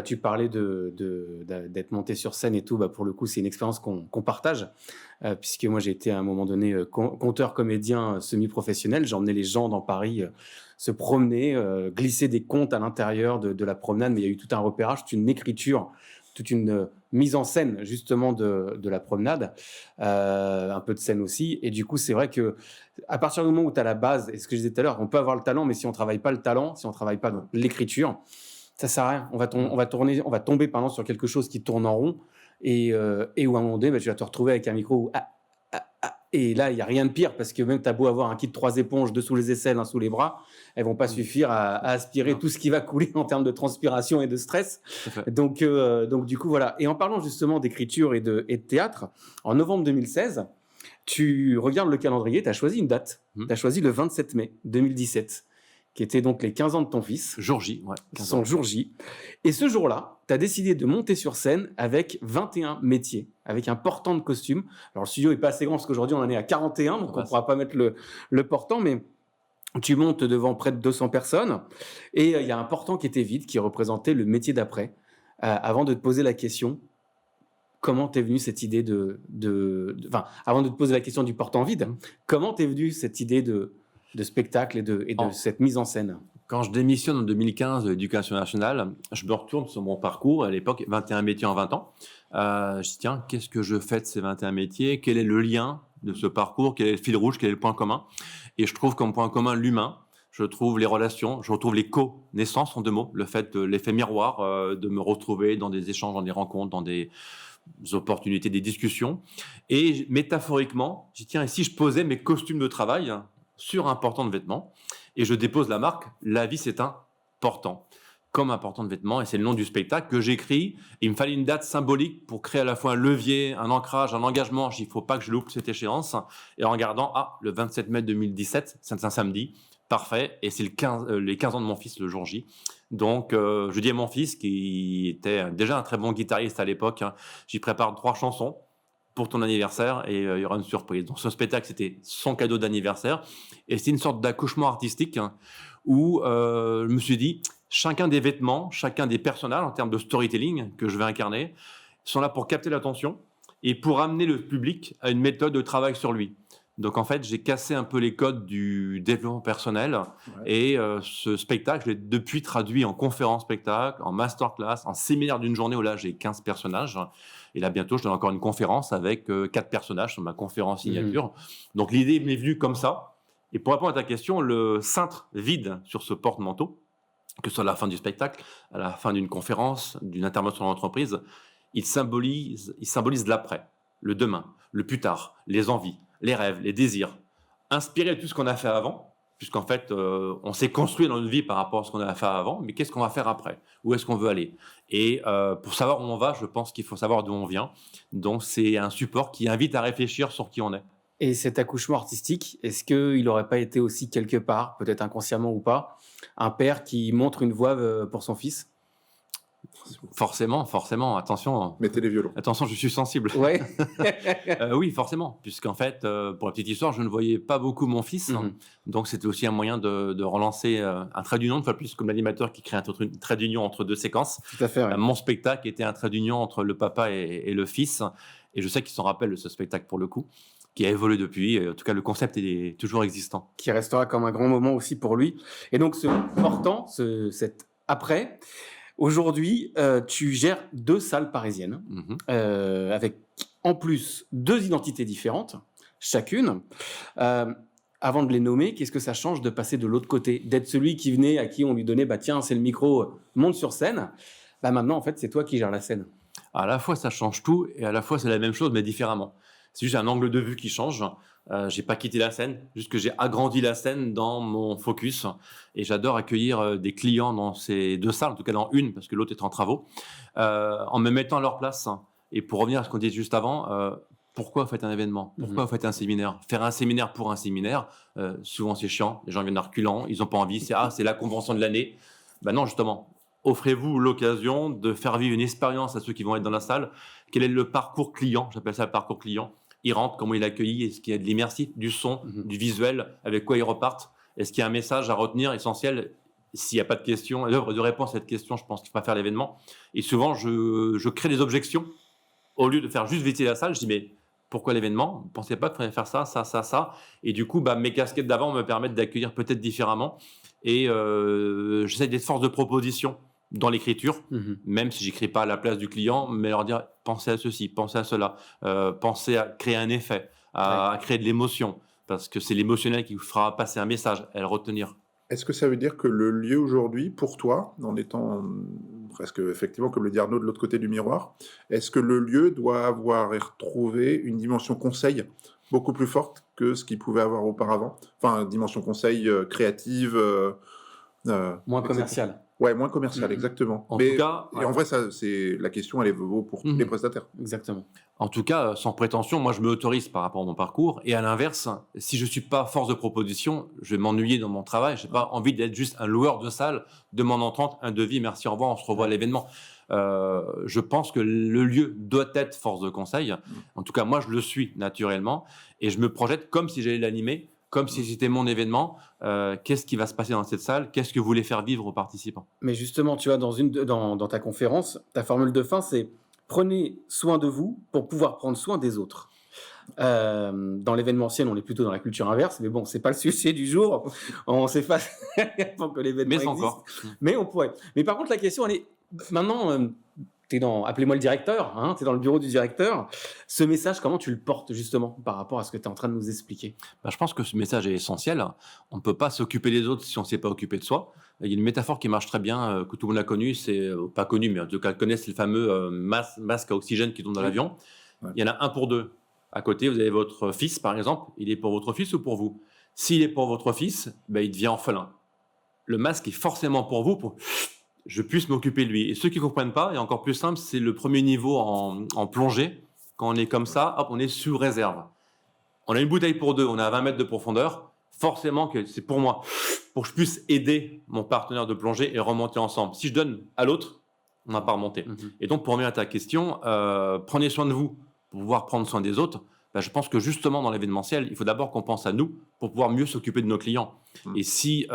Tu parlais d'être monté sur scène et tout. Pour le coup, c'est une expérience qu'on partage. Puisque moi, j'ai été à un moment donné conteur, comédien semi-professionnel. J'emmenais les gens dans Paris se promener, glisser des contes à l'intérieur de la promenade. Mais il y a eu tout un repérage, toute une écriture, toute une mise en scène justement de la promenade, un peu de scène aussi. Et du coup, c'est vrai que à partir du moment où tu as la base, et ce que je disais tout à l'heure, on peut avoir le talent, mais si on travaille pas le talent, si on travaille pas donc l'écriture, ça sert à rien. On va tomber sur quelque chose qui tourne en rond et où à un moment donné, tu vas te retrouver avec un micro où et là, il n'y a rien de pire parce que même tu as beau avoir un kit de 3 éponges, 2 sous les aisselles, 1 sous les bras, elles vont pas suffire à aspirer tout ce qui va couler en termes de transpiration et de stress. Donc du coup, voilà. Et en parlant justement d'écriture et de théâtre, en novembre 2016, Tu regardes le calendrier, tu as choisi une date. Tu as choisi le 27 mai 2017, qui était donc les 15 ans de ton fils, Jour J, ouais. 15 son ans. jour J. Et ce jour-là, tu as décidé de monter sur scène avec 21 métiers, avec un portant de costume. Alors, le studio n'est pas assez grand parce qu'aujourd'hui, on en est à 41, donc on ne pourra pas mettre le portant, mais tu montes devant près de 200 personnes et il y a un portant qui était vide, qui représentait le métier d'après. Avant de te poser la question, comment t'es venue cette idée enfin, avant de te poser la question du portant vide, comment t'es venue cette idée de spectacle et de cette mise en scène? Quand je démissionne en 2015 de l'Éducation nationale, je me retourne sur mon parcours, à l'époque, 21 métiers en 20 ans. Je dis, tiens, qu'est-ce que je fais de ces 21 métiers? Quel est le lien de ce parcours? Quel est le fil rouge? Quel est le point commun? Et je trouve comme point commun l'humain. Je trouve les relations, je retrouve les connaissances en deux mots, le fait de l'effet miroir, de me retrouver dans des échanges, dans des rencontres, dans des opportunités, des discussions. Et métaphoriquement, je dis, tiens, et si je posais mes costumes de travail sur un portant de vêtements et je dépose la marque, la vie c'est un portant, comme un portant de vêtements, et c'est le nom du spectacle que j'écris. Il me fallait une date symbolique pour créer à la fois un levier, un ancrage, un engagement. Il ne faut pas que je loupe cette échéance. Et en regardant, le 27 mai 2017, c'est un samedi, parfait, et c'est les 15 ans de mon fils le jour J. Donc, je dis à mon fils, qui était déjà un très bon guitariste à l'époque, j'y prépare 3 chansons pour ton anniversaire et il y aura une surprise. Donc, ce spectacle, c'était son cadeau d'anniversaire et c'est une sorte d'accouchement artistique où je me suis dit, chacun des vêtements, chacun des personnages en termes de storytelling que je vais incarner sont là pour capter l'attention et pour amener le public à une méthode de travail sur lui. Donc en fait, j'ai cassé un peu les codes du développement personnel et ce spectacle, je l'ai depuis traduit en conférence spectacle, en masterclass, en séminaire d'une journée où là j'ai 15 personnages. Et là bientôt, je donne encore une conférence avec 4 personnages sur ma conférence signature. Donc l'idée m'est venue comme ça. Et pour répondre à ta question, le cintre vide sur ce porte-manteau, que ce soit à la fin du spectacle, à la fin d'une conférence, d'une intervention dans l'entreprise, il symbolise l'après, le demain, le plus tard, les envies, les rêves, les désirs, inspiré de tout ce qu'on a fait avant, puisqu'en fait, on s'est construit dans notre vie par rapport à ce qu'on a fait avant, mais qu'est-ce qu'on va faire après? Où est-ce qu'on veut aller? Et pour savoir où on va, je pense qu'il faut savoir d'où on vient. Donc, c'est un support qui invite à réfléchir sur qui on est. Et cet accouchement artistique, est-ce qu'il n'aurait pas été aussi quelque part, peut-être inconsciemment ou pas, un père qui montre une voie pour son fils? Forcément, attention. Mettez les violons. Attention, je suis sensible. Ouais. Oui, forcément, puisqu'en fait, pour la petite histoire, je ne voyais pas beaucoup mon fils, donc c'était aussi un moyen de relancer un trait d'union, une fois de plus, comme l'animateur qui crée un trait d'union entre 2 séquences. Tout à fait, ouais. Mon spectacle était un trait d'union entre le papa et le fils, et je sais qu'il s'en rappelle de ce spectacle pour le coup, qui a évolué depuis. En tout cas, le concept est toujours existant. Qui restera comme un grand moment aussi pour lui. Et donc, ce portant, cet après... Aujourd'hui, tu gères 2 salles parisiennes, avec en plus 2 identités différentes, chacune. Avant de les nommer, qu'est-ce que ça change de passer de l'autre côté, d'être celui qui venait, à qui on lui donnait, tiens, c'est le micro, monte sur scène. Maintenant, en fait, c'est toi qui gères la scène. À la fois, ça change tout, et à la fois, c'est la même chose, mais différemment. C'est juste un angle de vue qui change. J'ai pas quitté la scène, juste que j'ai agrandi la scène dans mon focus. Et j'adore accueillir des clients dans ces 2 salles, en tout cas dans une, parce que l'autre est en travaux, en me mettant à leur place. Et pour revenir à ce qu'on disait juste avant, pourquoi vous faites un événement? Pourquoi vous faites un séminaire? Faire un séminaire pour un séminaire, souvent c'est chiant, les gens viennent à reculons, ils n'ont pas envie, c'est la convention de l'année. Non, justement, offrez-vous l'occasion de faire vivre une expérience à ceux qui vont être dans la salle. Quel est le parcours client? J'appelle ça le parcours client. Ils rentrent, comment il est accueilli? Est-ce qu'il y a de l'immersif, du son, du visuel? Avec quoi ils repartent? Est-ce qu'il y a un message à retenir essentiel? S'il n'y a pas de question, de réponse à cette question, je pense qu'il ne faut pas faire l'événement. Et souvent, je crée des objections. Au lieu de faire juste visiter la salle, je dis, mais pourquoi l'événement? Vous ne pensez pas qu'il fallait faire ça, ça, ça, ça? Et du coup, mes casquettes d'avant me permettent d'accueillir peut-être différemment. Et j'essaie d'être force de proposition dans l'écriture, même si j'écris pas à la place du client, mais leur dire pensez à ceci, pensez à cela, pensez à créer un effet, à créer de l'émotion, parce que c'est l'émotionnel qui vous fera passer un message, à le retenir. Est-ce que ça veut dire que le lieu aujourd'hui, pour toi, en étant presque effectivement, comme le dit Arnaud, de l'autre côté du miroir, est-ce que le lieu doit avoir et retrouver une dimension conseil beaucoup plus forte que ce qu'il pouvait avoir auparavant? Enfin, dimension conseil créative, Moins etc. commercial. Ouais, moins commercial, Mhm. exactement. En Mais tout cas, et en vrai, ça, c'est la question, elle vaut pour tous les prestataires. Exactement. En tout cas, sans prétention, moi je me autorise par rapport à mon parcours. Et à l'inverse, si je suis pas force de proposition, je vais m'ennuyer dans mon travail. Je n'ai pas envie d'être juste un loueur de salle, demande entrante, un devis, merci, au revoir, on se revoit à l'événement. Je pense que le lieu doit être force de conseil. En tout cas, moi je le suis naturellement et je me projette comme si j'allais l'animer, comme si c'était mon événement. Qu'est-ce qui va se passer dans cette salle? Qu'est-ce que vous voulez faire vivre aux participants? Mais justement, tu vois, dans ta conférence, ta formule de fin, c'est prenez soin de vous pour pouvoir prendre soin des autres. Dans l'événementiel, on est plutôt dans la culture inverse, mais bon, c'est pas le sujet du jour. On s'efface pour que l'événement Mais existe. encore. Mais on pourrait. Mais par contre, la question, elle est maintenant. Appelez-moi le directeur, hein, tu es dans le bureau du directeur. Ce message, comment tu le portes justement par rapport à ce que tu es en train de nous expliquer? Je pense que ce message est essentiel. On ne peut pas s'occuper des autres si on ne s'est pas occupé de soi. Il y a une métaphore qui marche très bien, que tout le monde a connue, c'est pas connu, mais en tout cas le connaît, c'est le fameux masque à oxygène qui tombe dans l'avion. Ouais. Il y en a un pour deux. À côté, vous avez votre fils, par exemple. Il est pour votre fils ou pour vous? S'il est pour votre fils, il devient orphelin. Le masque est forcément pour vous, pour je puisse m'occuper de lui. Et ceux qui ne comprennent pas, et encore plus simple, c'est le premier niveau en plongée. Quand on est comme ça, hop, on est sous réserve. On a une bouteille pour deux, on est à 20 mètres de profondeur. Forcément que c'est pour moi, pour que je puisse aider mon partenaire de plongée et remonter ensemble. Si je donne à l'autre, on n'a pas remonté. Et donc, pour revenir à ta question, prenez soin de vous pour pouvoir prendre soin des autres. Je pense que justement, dans l'événementiel, il faut d'abord qu'on pense à nous pour pouvoir mieux s'occuper de nos clients. Et si,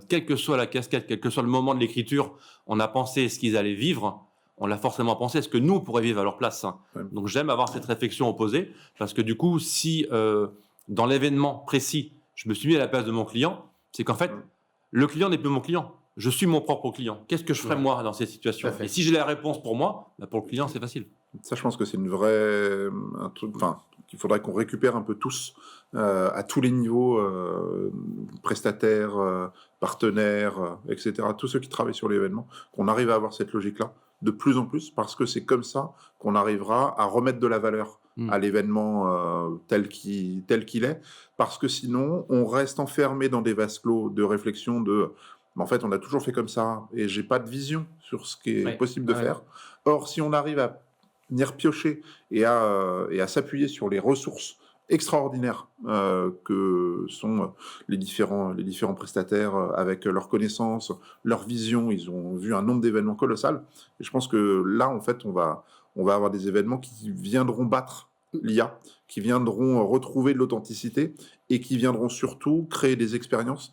quelle que soit la casquette, quel que soit le moment de l'écriture, on a pensé ce qu'ils allaient vivre, on l'a forcément pensé, est-ce que nous, on pourrait vivre à leur place? Donc, j'aime avoir cette réflexion opposée, parce que du coup, si dans l'événement précis, je me suis mis à la place de mon client, c'est qu'en fait, le client n'est plus mon client. Je suis mon propre client. Qu'est-ce que je ferais moi dans cette situation? Et si j'ai la réponse pour moi, pour le client, c'est facile. Ça, je pense que c'est une vraie... un truc, qu'il faudrait qu'on récupère un peu tous, à tous les niveaux, prestataires, partenaires, etc., tous ceux qui travaillent sur l'événement, qu'on arrive à avoir cette logique-là de plus en plus, parce que c'est comme ça qu'on arrivera à remettre de la valeur à l'événement tel qu'il est, parce que sinon, on reste enfermé dans des vases clos de réflexion de... En fait, on a toujours fait comme ça, et j'ai pas de vision sur ce qui est possible de faire. Or, si on arrive à venir piocher et à s'appuyer sur les ressources extraordinaires que sont les différents prestataires avec leurs connaissances, leur vision. Ils ont vu un nombre d'événements colossal. Et je pense que là, en fait, on va avoir des événements qui viendront battre l'IA, qui viendront retrouver de l'authenticité et qui viendront surtout créer des expériences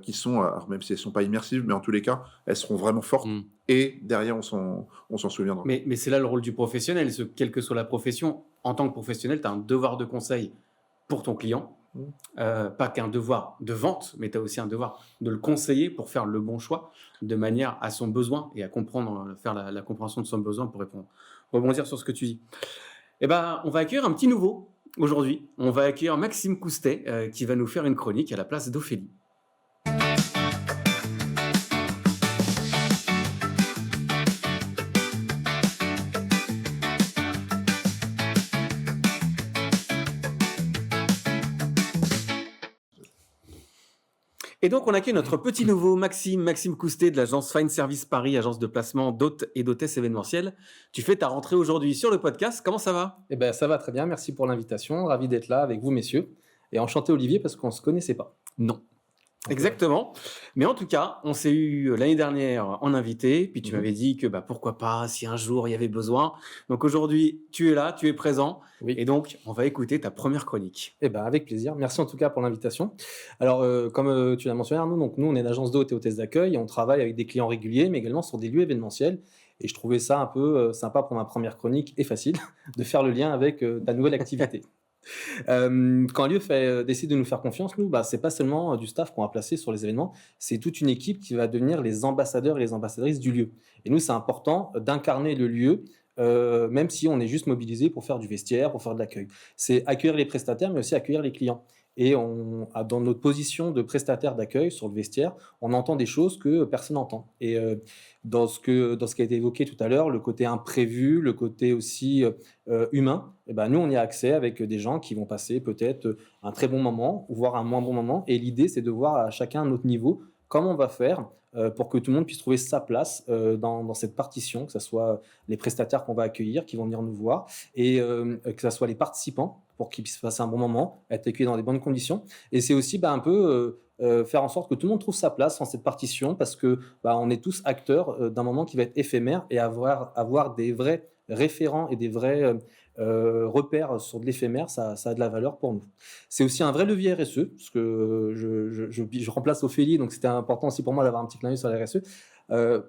qui sont, alors même si elles ne sont pas immersives, mais en tous les cas, elles seront vraiment fortes. Et derrière, on s'en souviendra. Mais c'est là le rôle du professionnel. Quelle que soit la profession, en tant que professionnel, tu as un devoir de conseil pour ton client. Pas qu'un devoir de vente, mais tu as aussi un devoir de le conseiller pour faire le bon choix de manière à son besoin et à comprendre, faire la compréhension de son besoin pour rebondir sur ce que tu dis. On va accueillir un petit nouveau aujourd'hui. On va accueillir Maxime Coustet qui va nous faire une chronique à la place d'Ophélie. Et donc, on accueille notre petit nouveau Maxime Coustet de l'agence Fine Service Paris, agence de placement d'hôtes et d'hôtesses événementielles. Tu fais ta rentrée aujourd'hui sur le podcast. Comment ça va? Ça va très bien. Merci pour l'invitation. Ravi d'être là avec vous, messieurs. Et enchanté, Olivier, parce qu'on ne se connaissait pas. Non. Exactement. Mais en tout cas, on s'est eu l'année dernière en invité, puis tu m'avais dit que pourquoi pas, si un jour il y avait besoin. Donc aujourd'hui, tu es là, tu es présent, et donc on va écouter ta première chronique. Avec plaisir. Merci en tout cas pour l'invitation. Alors, comme tu l'as mentionné, Arnaud, donc nous, on est une agence d'hôtes et hôtesses d'accueil, et on travaille avec des clients réguliers, mais également sur des lieux événementiels. Et je trouvais ça un peu sympa pour ma première chronique, et facile, de faire le lien avec ta nouvelle activité. Quand un lieu décide de nous faire confiance, nous, c'est pas seulement du staff qu'on va placer sur les événements, c'est toute une équipe qui va devenir les ambassadeurs et les ambassadrices du lieu. Et nous, c'est important d'incarner le lieu, même si on est juste mobilisé pour faire du vestiaire, pour faire de l'accueil. C'est accueillir les prestataires, mais aussi accueillir les clients. Et dans notre position de prestataire d'accueil sur le vestiaire, on entend des choses que personne n'entend. Et dans ce qui a été évoqué tout à l'heure, le côté imprévu, le côté aussi humain, nous, on y a accès avec des gens qui vont passer peut-être un très bon moment, voire un moins bon moment. Et l'idée, c'est de voir à chacun à notre niveau comment on va faire pour que tout le monde puisse trouver sa place dans cette partition, que ce soit les prestataires qu'on va accueillir, qui vont venir nous voir, et que ce soit les participants, pour qu'ils puissent passer un bon moment, être accueillis dans des bonnes conditions. Et c'est aussi un peu faire en sorte que tout le monde trouve sa place dans cette partition, parce que on est tous acteurs d'un moment qui va être éphémère, et avoir des vrais référents et des vrais repères sur de l'éphémère, ça a de la valeur pour nous. C'est aussi un vrai levier RSE, parce que je remplace Ophélie, donc c'était important aussi pour moi d'avoir un petit clin d'œil sur la RSE.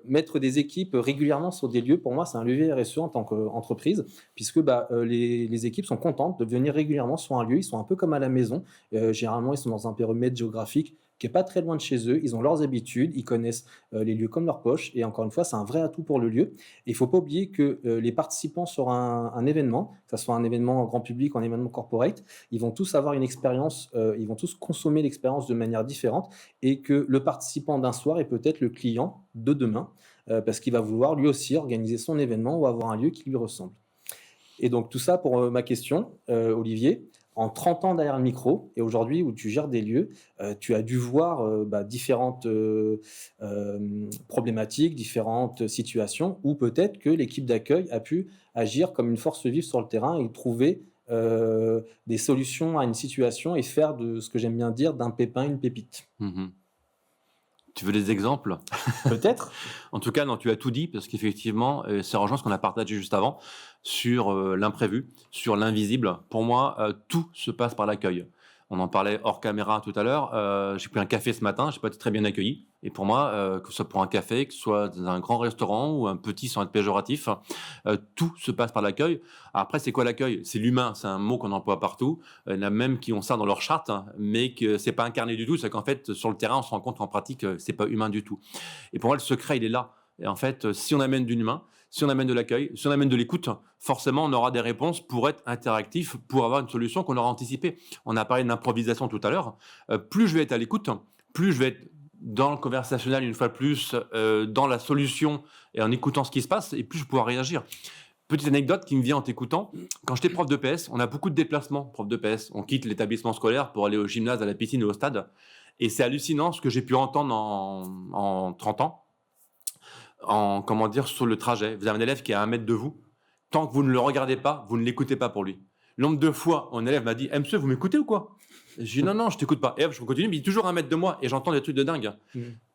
Mettre des équipes régulièrement sur des lieux, pour moi, c'est un levier RSE en tant qu'entreprise, puisque les équipes sont contentes de venir régulièrement sur un lieu. Ils sont un peu comme à la maison. Généralement, ils sont dans un périmètre géographique qui n'est pas très loin de chez eux. Ils ont leurs habitudes, ils connaissent les lieux comme leur poche. Et encore une fois, c'est un vrai atout pour le lieu. Et il ne faut pas oublier que les participants sur un événement, que ce soit un événement grand public ou un événement corporate, ils vont tous avoir une expérience, ils vont tous consommer l'expérience de manière différente, et que le participant d'un soir est peut-être le client de demain, parce qu'il va vouloir lui aussi organiser son événement ou avoir un lieu qui lui ressemble. Et donc tout ça pour ma question, Olivier. En 30 ans derrière le micro, et aujourd'hui où tu gères des lieux, tu as dû voir différentes problématiques, différentes situations, où peut-être que l'équipe d'accueil a pu agir comme une force vive sur le terrain et trouver des solutions à une situation, et faire de ce que j'aime bien dire d'un pépin une pépite. Tu veux des exemples? Peut-être. En tout cas, non, tu as tout dit, parce qu'effectivement, ça rejoint ce qu'on a partagé juste avant sur l'imprévu, sur l'invisible. Pour moi, tout se passe par l'accueil. On en parlait hors caméra tout à l'heure. J'ai pris un café ce matin, je n'ai pas été très bien accueilli. Et pour moi, que ce soit pour un café, que ce soit dans un grand restaurant ou un petit sans être péjoratif, tout se passe par l'accueil. Après, c'est quoi l'accueil? C'est l'humain, c'est un mot qu'on emploie partout. Il y en a même qui ont ça dans leur charte, mais que c'est pas incarné du tout. C'est qu'en fait, sur le terrain, on se rend compte qu'en pratique, c'est pas humain du tout. Et pour moi, le secret, il est là. Et en fait, si on amène de l'humain, si on amène de l'accueil, si on amène de l'écoute, forcément, on aura des réponses pour être interactif, pour avoir une solution qu'on aura anticipée. On a parlé d'improvisation tout à l'heure. Plus je vais être à l'écoute, plus je vais être dans le conversationnel, une fois de plus, dans la solution et en écoutant ce qui se passe, et plus je pourrai réagir. Petite anecdote qui me vient en t'écoutant. Quand j'étais prof de PS, on a beaucoup de déplacements, prof de PS. On quitte l'établissement scolaire pour aller au gymnase, à la piscine ou au stade. Et c'est hallucinant ce que j'ai pu entendre en 30 ans. Sur le trajet. Vous avez un élève qui est à 1 mètre de vous. Tant que vous ne le regardez pas, vous ne l'écoutez pas pour lui. Le nombre de fois, un élève m'a dit « monsieur, vous m'écoutez ou quoi ?» Je dis « non, je t'écoute pas. » Et hop, je continue, mais il est toujours à 1 mètre de moi et j'entends des trucs de dingue.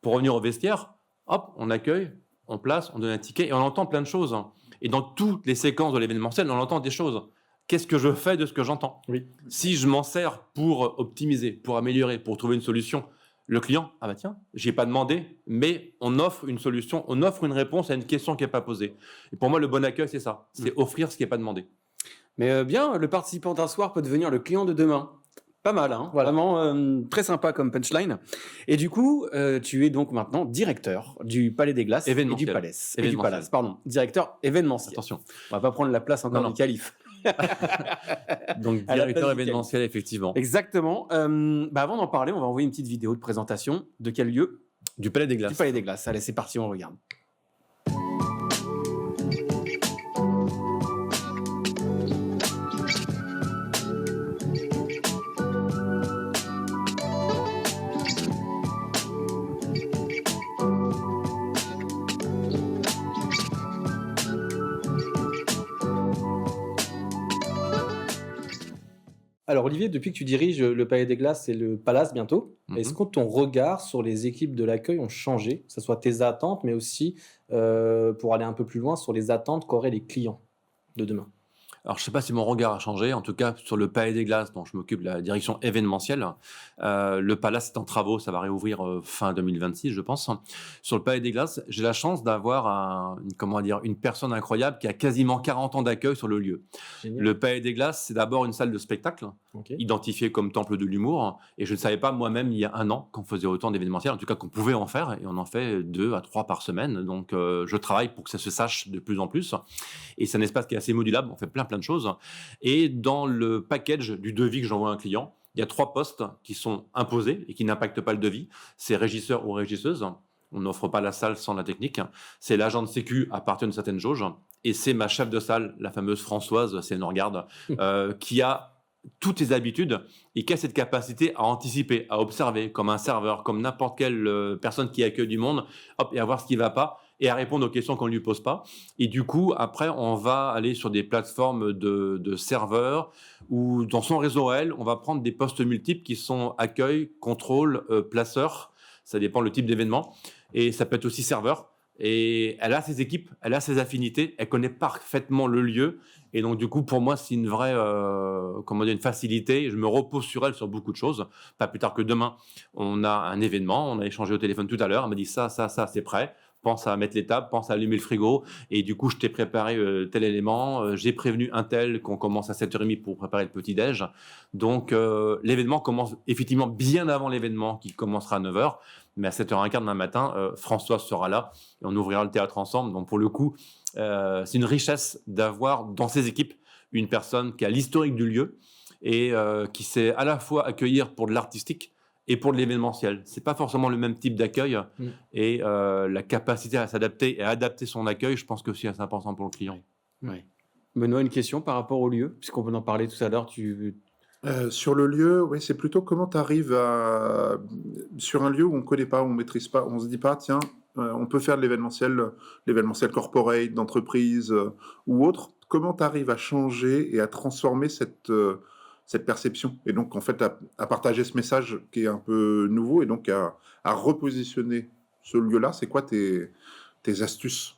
Pour revenir au vestiaire, hop, on accueille, on place, on donne un ticket et on entend plein de choses. Et dans toutes les séquences de l'événementiel, on entend des choses. Qu'est-ce que je fais de ce que j'entends? Si je m'en sers pour optimiser, pour améliorer, pour trouver une solution, le client, ah bah tiens, j'ai pas demandé, mais on offre une solution, on offre une réponse à une question qui n'est pas posée. Et pour moi, le bon accueil, c'est ça, c'est offrir ce qui n'est pas demandé. Mais bien, le participant d'un soir peut devenir le client de demain. Pas mal, hein, Voilà. Vraiment très sympa comme punchline. Et du coup, tu es donc maintenant directeur du Palais des Glaces et du Événementiel. Palace. Événementiel. Pardon, directeur événementiel. Attention. On va pas prendre la place encore Non, du non. calife. Donc, À la directeur place du événementiel, effectivement. Exactement. Avant d'en parler, on va envoyer une petite vidéo de présentation. De quel lieu? Du Palais des Glaces. Du Palais des Glaces. Allez, c'est parti, on regarde. Alors Olivier, depuis que tu diriges le Palais des Glaces et le Palace bientôt, est-ce que ton regard sur les équipes de l'accueil ont changé, que ce soit tes attentes, mais aussi, pour aller un peu plus loin, sur les attentes qu'auraient les clients de demain? Alors, je ne sais pas si mon regard a changé. En tout cas, sur le Palais des Glaces, dont je m'occupe de la direction événementielle, le Palace est en travaux. Ça va réouvrir fin 2026, je pense. Sur le Palais des Glaces, j'ai la chance d'avoir une personne incroyable qui a quasiment 40 ans d'accueil sur le lieu. Génial. Le Palais des Glaces, c'est d'abord une salle de spectacle, Ok. identifiée comme temple de l'humour. Et je ne savais pas moi-même, il y a 1 an, qu'on faisait autant d'événementiels. En tout cas, qu'on pouvait en faire. Et on en fait 2 à 3 par semaine. Donc, je travaille pour que ça se sache de plus en plus. Et c'est un espace qui est assez modulable. On fait plein de choses. Et dans le package du devis que j'envoie à un client, il y a 3 postes qui sont imposés et qui n'impactent pas le devis. C'est régisseur ou régisseuse. On n'offre pas la salle sans la technique. C'est l'agent de sécu à partir d'une certaine jauge. Et c'est ma chef de salle, la fameuse Françoise, si elle nous regarde, qui a toutes tes habitudes et qui a cette capacité à anticiper, à observer, comme un serveur, comme n'importe quelle personne qui accueille du monde, hop, et à voir ce qui ne va pas et à répondre aux questions qu'on ne lui pose pas. Et du coup, après, on va aller sur des plateformes de serveurs ou dans son réseau réel, on va prendre des postes multiples qui sont accueil, contrôle, placeur. Ça dépend le type d'événement. Et ça peut être aussi serveur. Et elle a ses équipes, elle a ses affinités, elle connaît parfaitement le lieu. Et donc, du coup, pour moi, c'est une vraie une facilité. Je me repose sur elle sur beaucoup de choses. Pas plus tard que demain, on a un événement. On a échangé au téléphone tout à l'heure. Elle m'a dit ça, c'est prêt. Pense à mettre les tables, pense à allumer le frigo. Et du coup, je t'ai préparé tel élément. J'ai prévenu un tel qu'on commence à 7h30 pour préparer le petit-déj. Donc, l'événement commence effectivement bien avant l'événement qui commencera à 9h. Mais à 7h15 demain matin, François sera là et on ouvrira le théâtre ensemble. Donc, pour le coup, c'est une richesse d'avoir dans ses équipes une personne qui a l'historique du lieu et qui sait à la fois accueillir pour de l'artistique et pour de l'événementiel. C'est pas forcément le même type d'accueil et la capacité à s'adapter et à adapter son accueil, je pense que c'est assez important pour le client. Ouais. Benoît, une question par rapport au lieu, puisqu'on peut en parler tout à l'heure. Sur le lieu, oui, c'est plutôt comment tu arrives sur un lieu où on ne connaît pas, où on ne maîtrise pas, on se dit pas, tiens, on peut faire de l'événementiel corporate, d'entreprise ou autre. Comment tu arrives à changer et à transformer cette perception et donc en fait à partager ce message qui est un peu nouveau et donc à repositionner ce lieu-là. C'est quoi tes astuces?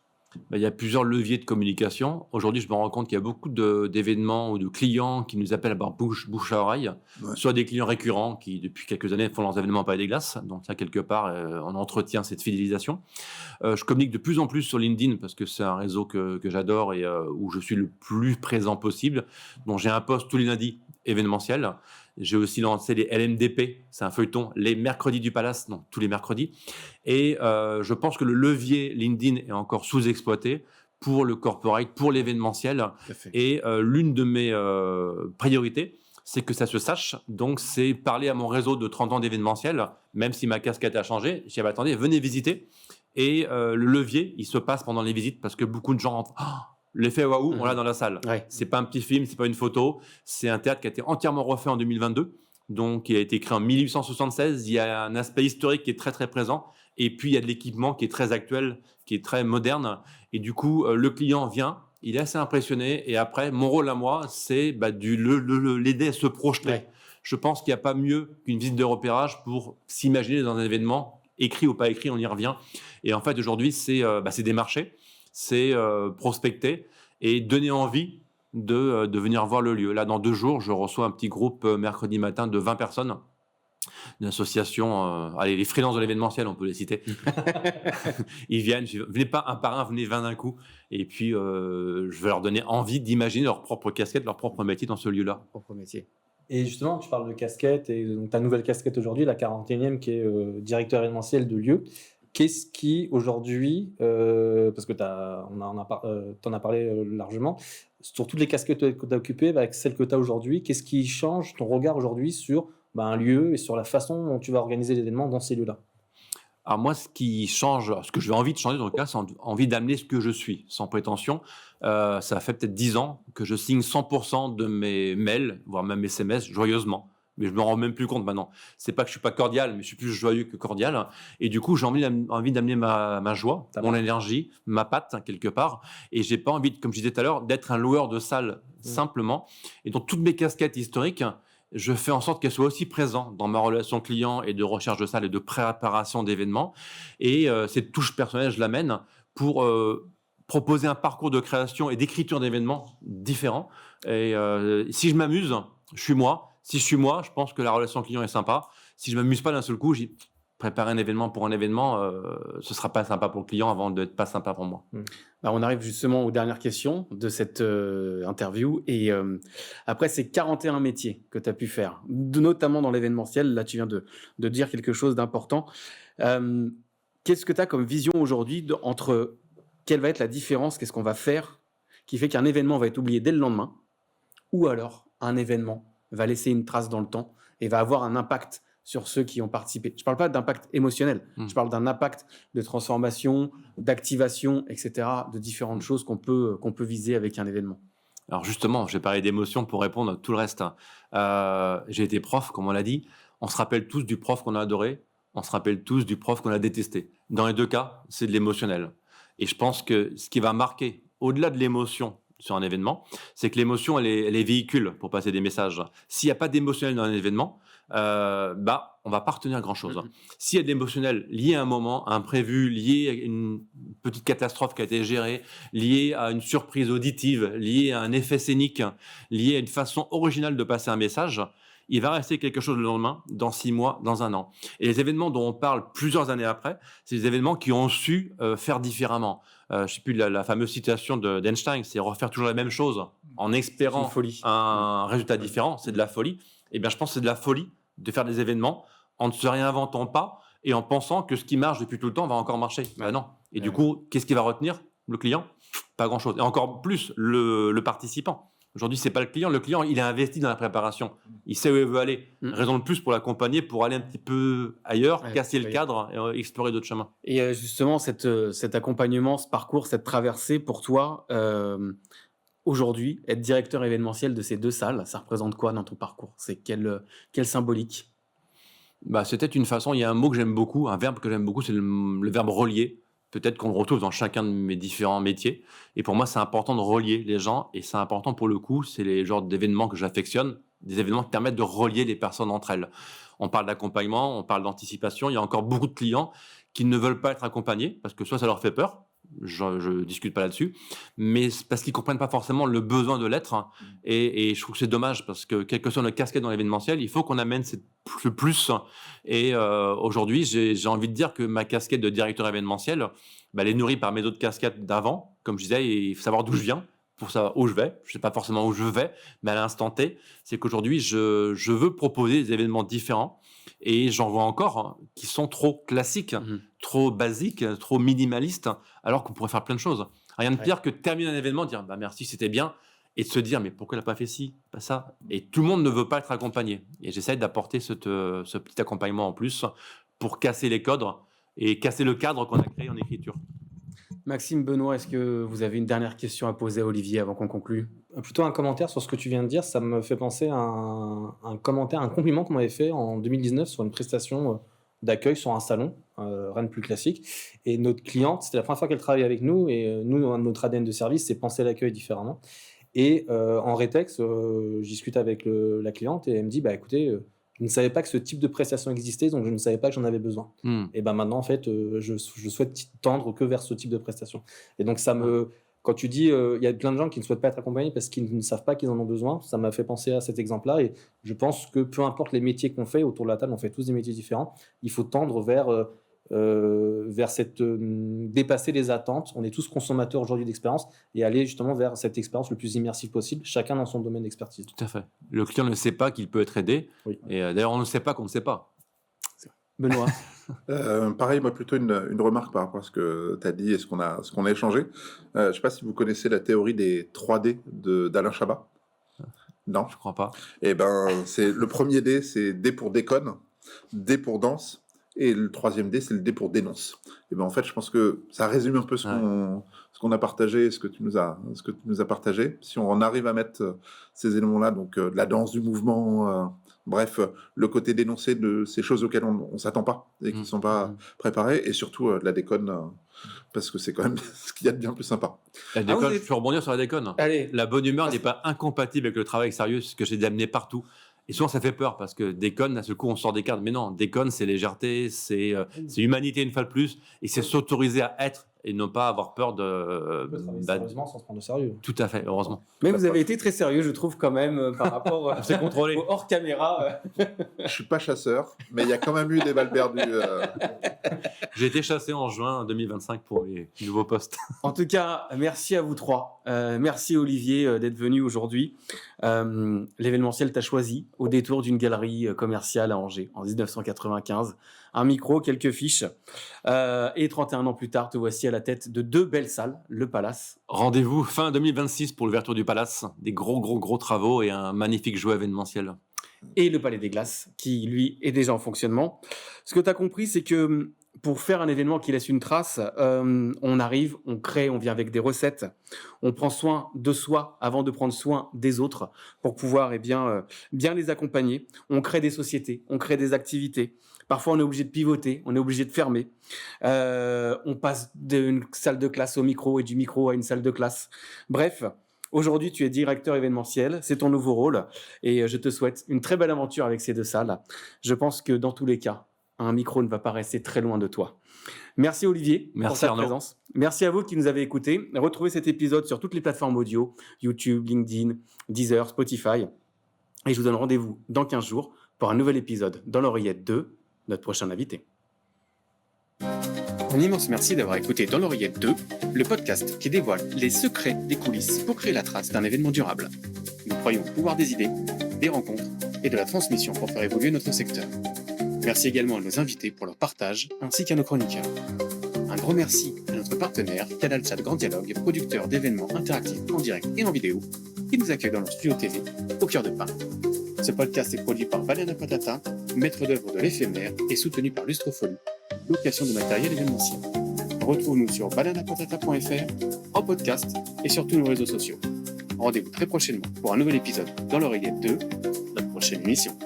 Il y a plusieurs leviers de communication. Aujourd'hui, je me rends compte qu'il y a beaucoup d'événements ou de clients qui nous appellent à bord bouche à oreille, soit des clients récurrents qui, depuis quelques années, font leurs événements Palais des Glaces. Donc ça, quelque part, on entretient cette fidélisation. Je communique de plus en plus sur LinkedIn parce que c'est un réseau que j'adore et où je suis le plus présent possible. Donc j'ai un post tous les lundis événementiel. J'ai aussi lancé les LMDP, c'est un feuilleton, les mercredis du Palace, non, tous les mercredis. Et je pense que le levier LinkedIn est encore sous-exploité pour le corporate, pour l'événementiel. Et l'une de mes priorités, c'est que ça se sache. Donc, c'est parler à mon réseau de 30 ans d'événementiel, même si ma casquette a changé. Je dis, attendez, venez visiter. Et le levier, il se passe pendant les visites parce que beaucoup de gens rentrent. L'effet waouh, on l'a dans la salle. C'est pas un petit film, c'est pas une photo. C'est un théâtre qui a été entièrement refait en 2022. Donc, il a été créé en 1876. Il y a un aspect historique qui est très, très présent. Et puis, il y a de l'équipement qui est très actuel, qui est très moderne. Et du coup, le client vient, il est assez impressionné. Et après, mon rôle à moi, c'est l'aider à se projeter. Je pense qu'il n'y a pas mieux qu'une visite de repérage pour s'imaginer dans un événement, écrit ou pas écrit, on y revient. Et en fait, aujourd'hui, c'est démarcher, c'est prospecter et donner envie de venir voir le lieu. Là, dans 2 jours, je reçois un petit groupe mercredi matin de 20 personnes, une association, les freelances de l'événementiel, on peut les citer. Ils viennent, venez pas un par un, venez 20 d'un coup. Et puis, je vais leur donner envie d'imaginer leur propre casquette, leur propre métier dans ce lieu-là. Propre métier. Et justement, tu parles de casquette, et donc ta nouvelle casquette aujourd'hui, la 41e, qui est directeur événementiel de lieu. Qu'est-ce qui, aujourd'hui, parce que t'en as parlé largement, sur toutes les casquettes que tu as occupées, avec celle que tu as aujourd'hui, qu'est-ce qui change ton regard aujourd'hui sur un lieu et sur la façon dont tu vas organiser l'événement dans ces lieux-là? Alors moi, ce qui change, ce que j'ai envie de changer dans le cas, c'est envie d'amener ce que je suis, sans prétention. Ça fait peut-être 10 ans que je signe 100% de mes mails, voire même SMS, joyeusement. Mais je me rends même plus compte maintenant. C'est pas que je suis pas cordial, mais je suis plus joyeux que cordial. Et du coup, j'ai envie d'amener ma joie, mon énergie, ma patte, quelque part. Et j'ai pas envie, comme je disais tout à l'heure, d'être un loueur de salle simplement. Et donc, toutes mes casquettes historiques, je fais en sorte qu'elles soient aussi présentes dans ma relation client et de recherche de salle et de préparation d'événements. Et cette touche personnelle, je l'amène pour proposer un parcours de création et d'écriture d'événements différents. Et si je m'amuse, je suis moi. Si je suis moi, je pense que la relation client est sympa. Si je ne m'amuse pas d'un seul coup, j'ai préparé un événement pour un événement, ce ne sera pas sympa pour le client avant d'être pas sympa pour moi. On arrive justement aux dernières questions de cette interview. Et après, ces 41 métiers que tu as pu faire, notamment dans l'événementiel, là, tu viens de dire quelque chose d'important. Qu'est-ce que tu as comme vision aujourd'hui entre quelle va être la différence, qu'est-ce qu'on va faire qui fait qu'un événement va être oublié dès le lendemain, ou alors un événement va laisser une trace dans le temps et va avoir un impact sur ceux qui ont participé. Je ne parle pas d'impact émotionnel, je parle d'un impact de transformation, d'activation, etc., de différentes choses qu'on peut viser avec un événement. Alors justement, je vais parler d'émotions pour répondre à tout le reste. J'ai été prof, comme on l'a dit. On se rappelle tous du prof qu'on a adoré. On se rappelle tous du prof qu'on a détesté. Dans les deux cas, c'est de l'émotionnel. Et je pense que ce qui va marquer, au-delà de l'émotion sur un événement, c'est que l'émotion, elle est véhicule pour passer des messages. S'il n'y a pas d'émotionnel dans un événement, on va pas retenir grand-chose. S'il y a de l'émotionnel lié à un moment, à un imprévu, lié à une petite catastrophe qui a été gérée, lié à une surprise auditive, lié à un effet scénique, lié à une façon originale de passer un message, il va rester quelque chose le lendemain, dans 6 mois, dans 1 an. Et les événements dont on parle plusieurs années après, c'est des événements qui ont su faire différemment. Je ne sais plus la fameuse citation d'Einstein, c'est refaire toujours la même chose en espérant Une folie. un résultat différent, c'est de la folie. Eh bien, je pense que c'est de la folie de faire des événements en ne se réinventant pas et en pensant que ce qui marche depuis tout le temps va encore marcher. Ben non. Et du coup, qu'est-ce qui va retenir le client? Pas grand-chose. Et encore plus le participant. Aujourd'hui, c'est pas le client. Le client, il est investi dans la préparation. Il sait où il veut aller. Raison de plus pour l'accompagner, pour aller un petit peu ailleurs, casser le cadre et explorer d'autres chemins. Et justement, cet accompagnement, ce parcours, cette traversée, pour toi, aujourd'hui, être directeur événementiel de ces 2 salles, ça représente quoi dans ton parcours? C'est quelle symbolique? C'était une façon, il y a un mot que j'aime beaucoup, un verbe que j'aime beaucoup, c'est le verbe relier. Peut-être qu'on le retrouve dans chacun de mes différents métiers. Et pour moi, c'est important de relier les gens. Et c'est important pour le coup, c'est les genres d'événements que j'affectionne, des événements qui permettent de relier les personnes entre elles. On parle d'accompagnement, on parle d'anticipation. Il y a encore beaucoup de clients qui ne veulent pas être accompagnés parce que soit ça leur fait peur, je discute pas là-dessus, mais c'est parce qu'ils comprennent pas forcément le besoin de l'être. Et je trouve que c'est dommage parce que quelle que soit notre casquette dans l'événementiel, il faut qu'on amène ce plus. Et aujourd'hui, j'ai envie de dire que ma casquette de directeur événementiel, elle est nourrie par mes autres casquettes d'avant. Comme je disais, il faut savoir d'où je viens pour savoir où je vais. Je sais pas forcément où je vais, mais à l'instant T, c'est qu'aujourd'hui, je veux proposer des événements différents. Et j'en vois encore qui sont trop classiques, trop basiques, trop minimalistes, alors qu'on pourrait faire plein de choses. Rien de pire que de terminer un événement, dire merci, c'était bien, et de se dire mais pourquoi il n'a pas fait ci, pas ça. Et tout le monde ne veut pas être accompagné. Et j'essaie d'apporter ce petit accompagnement en plus pour casser les codes et casser le cadre qu'on a créé en écriture. Maxime, Benoît, est-ce que vous avez une dernière question à poser à Olivier avant qu'on conclue? Plutôt un commentaire sur ce que tu viens de dire. Ça me fait penser à un commentaire, un compliment qu'on m'avait fait en 2019 sur une prestation d'accueil sur un salon, rien de plus classique. Et notre cliente, c'était la première fois qu'elle travaillait avec nous. Et nous, notre ADN de service, c'est penser l'accueil différemment. Et en rétex, je discute avec la cliente et elle me dit écoutez, je ne savais pas que ce type de prestation existait, donc je ne savais pas que j'en avais besoin. Et maintenant, en fait, je souhaite tendre que vers ce type de prestation. Et donc, quand tu dis il y a plein de gens qui ne souhaitent pas être accompagnés parce qu'ils ne savent pas qu'ils en ont besoin, ça m'a fait penser à cet exemple-là. Et je pense que peu importe les métiers qu'on fait autour de la table, on fait tous des métiers différents. Il faut tendre vers dépasser les attentes. On est tous consommateurs aujourd'hui d'expérience et aller justement vers cette expérience le plus immersive possible, chacun dans son domaine d'expertise. Tout à fait. Le client ne sait pas qu'il peut être aidé. Oui. Et d'ailleurs, on ne sait pas qu'on ne sait pas. Benoît. Pareil, moi plutôt une remarque par rapport à ce que tu as dit et ce qu'on a échangé. Je ne sais pas si vous connaissez la théorie des 3D d'Alain Chabat. Non, je crois pas. Eh ben, c'est le premier D, c'est D pour déconne, D pour danse, et le 3e D, c'est le D pour dénonce. Et ben en fait, je pense que ça résume un peu ce qu'on a partagé, ce que tu nous as partagé. Si on en arrive à mettre ces éléments-là, donc la danse, du mouvement. Bref, le côté dénoncé de ces choses auxquelles on ne s'attend pas et qui ne sont pas préparées, et surtout de la déconne, parce que c'est quand même ce qu'il y a de bien plus sympa. La déconne, je peux rebondir sur la déconne. Allez. La bonne humeur n'est pas incompatible avec le travail sérieux, ce que j'ai amené partout. Et souvent, ça fait peur parce que déconne, à ce coup, on sort des cadres. Mais non, déconne, c'est légèreté, c'est humanité une fois de plus, et c'est s'autoriser à être et non pas avoir peur de. Sérieusement, sans se prendre au sérieux. Tout à fait, heureusement. Mais vous avez été très sérieux, je trouve, quand même, par rapport au hors caméra. Je suis pas chasseur, mais il y a quand même eu des balles perdues. J'ai été chassé en juin 2025 pour les nouveaux postes. En tout cas, merci à vous 3. Merci Olivier d'être venu aujourd'hui. L'événementiel t'a choisi au détour d'une galerie commerciale à Angers en 1995. Un micro, quelques fiches. Et 31 ans plus tard, te voici à la tête de 2 belles salles, le Palace. Rendez-vous fin 2026 pour l'ouverture du Palace. Des gros travaux et un magnifique jouet événementiel. Et le Palais des Glaces, qui lui est déjà en fonctionnement. Ce que tu as compris, c'est que pour faire un événement qui laisse une trace, on arrive, on crée, on vient avec des recettes, on prend soin de soi avant de prendre soin des autres pour pouvoir bien les accompagner. On crée des sociétés, on crée des activités. Parfois, on est obligé de pivoter, on est obligé de fermer. On passe d'une salle de classe au micro et du micro à une salle de classe. Bref, aujourd'hui, tu es directeur événementiel, c'est ton nouveau rôle et je te souhaite une très belle aventure avec ces 2 salles. Je pense que dans tous les cas, un micro ne va pas rester très loin de toi. Merci Olivier pour Merci ta Arnaud. présence. Merci à vous qui nous avez écoutés. Retrouvez cet épisode sur toutes les plateformes audio, YouTube, LinkedIn, Deezer, Spotify. Et je vous donne rendez-vous dans 15 jours pour un nouvel épisode dans l'oreillette 2, notre prochain invité. Un immense merci d'avoir écouté Dans l'oreillette 2, le podcast qui dévoile les secrets des coulisses pour créer la trace d'un événement durable. Nous croyons au pouvoir des idées, des rencontres et de la transmission pour faire évoluer notre secteur. Merci également à nos invités pour leur partage, ainsi qu'à nos chroniqueurs. Un gros merci à notre partenaire, Canal Chat Grand Dialogue, producteur d'événements interactifs en direct et en vidéo, qui nous accueille dans leur studio TV, au cœur de Paris. Ce podcast est produit par Banana Patata, maître d'œuvre de l'éphémère et soutenu par Lustrofolie, location de matériel événementiel. Retrouve-nous sur bananapatata.fr, en podcast et sur tous nos réseaux sociaux. Rendez-vous très prochainement pour un nouvel épisode dans l'oreillette 2, notre prochaine émission.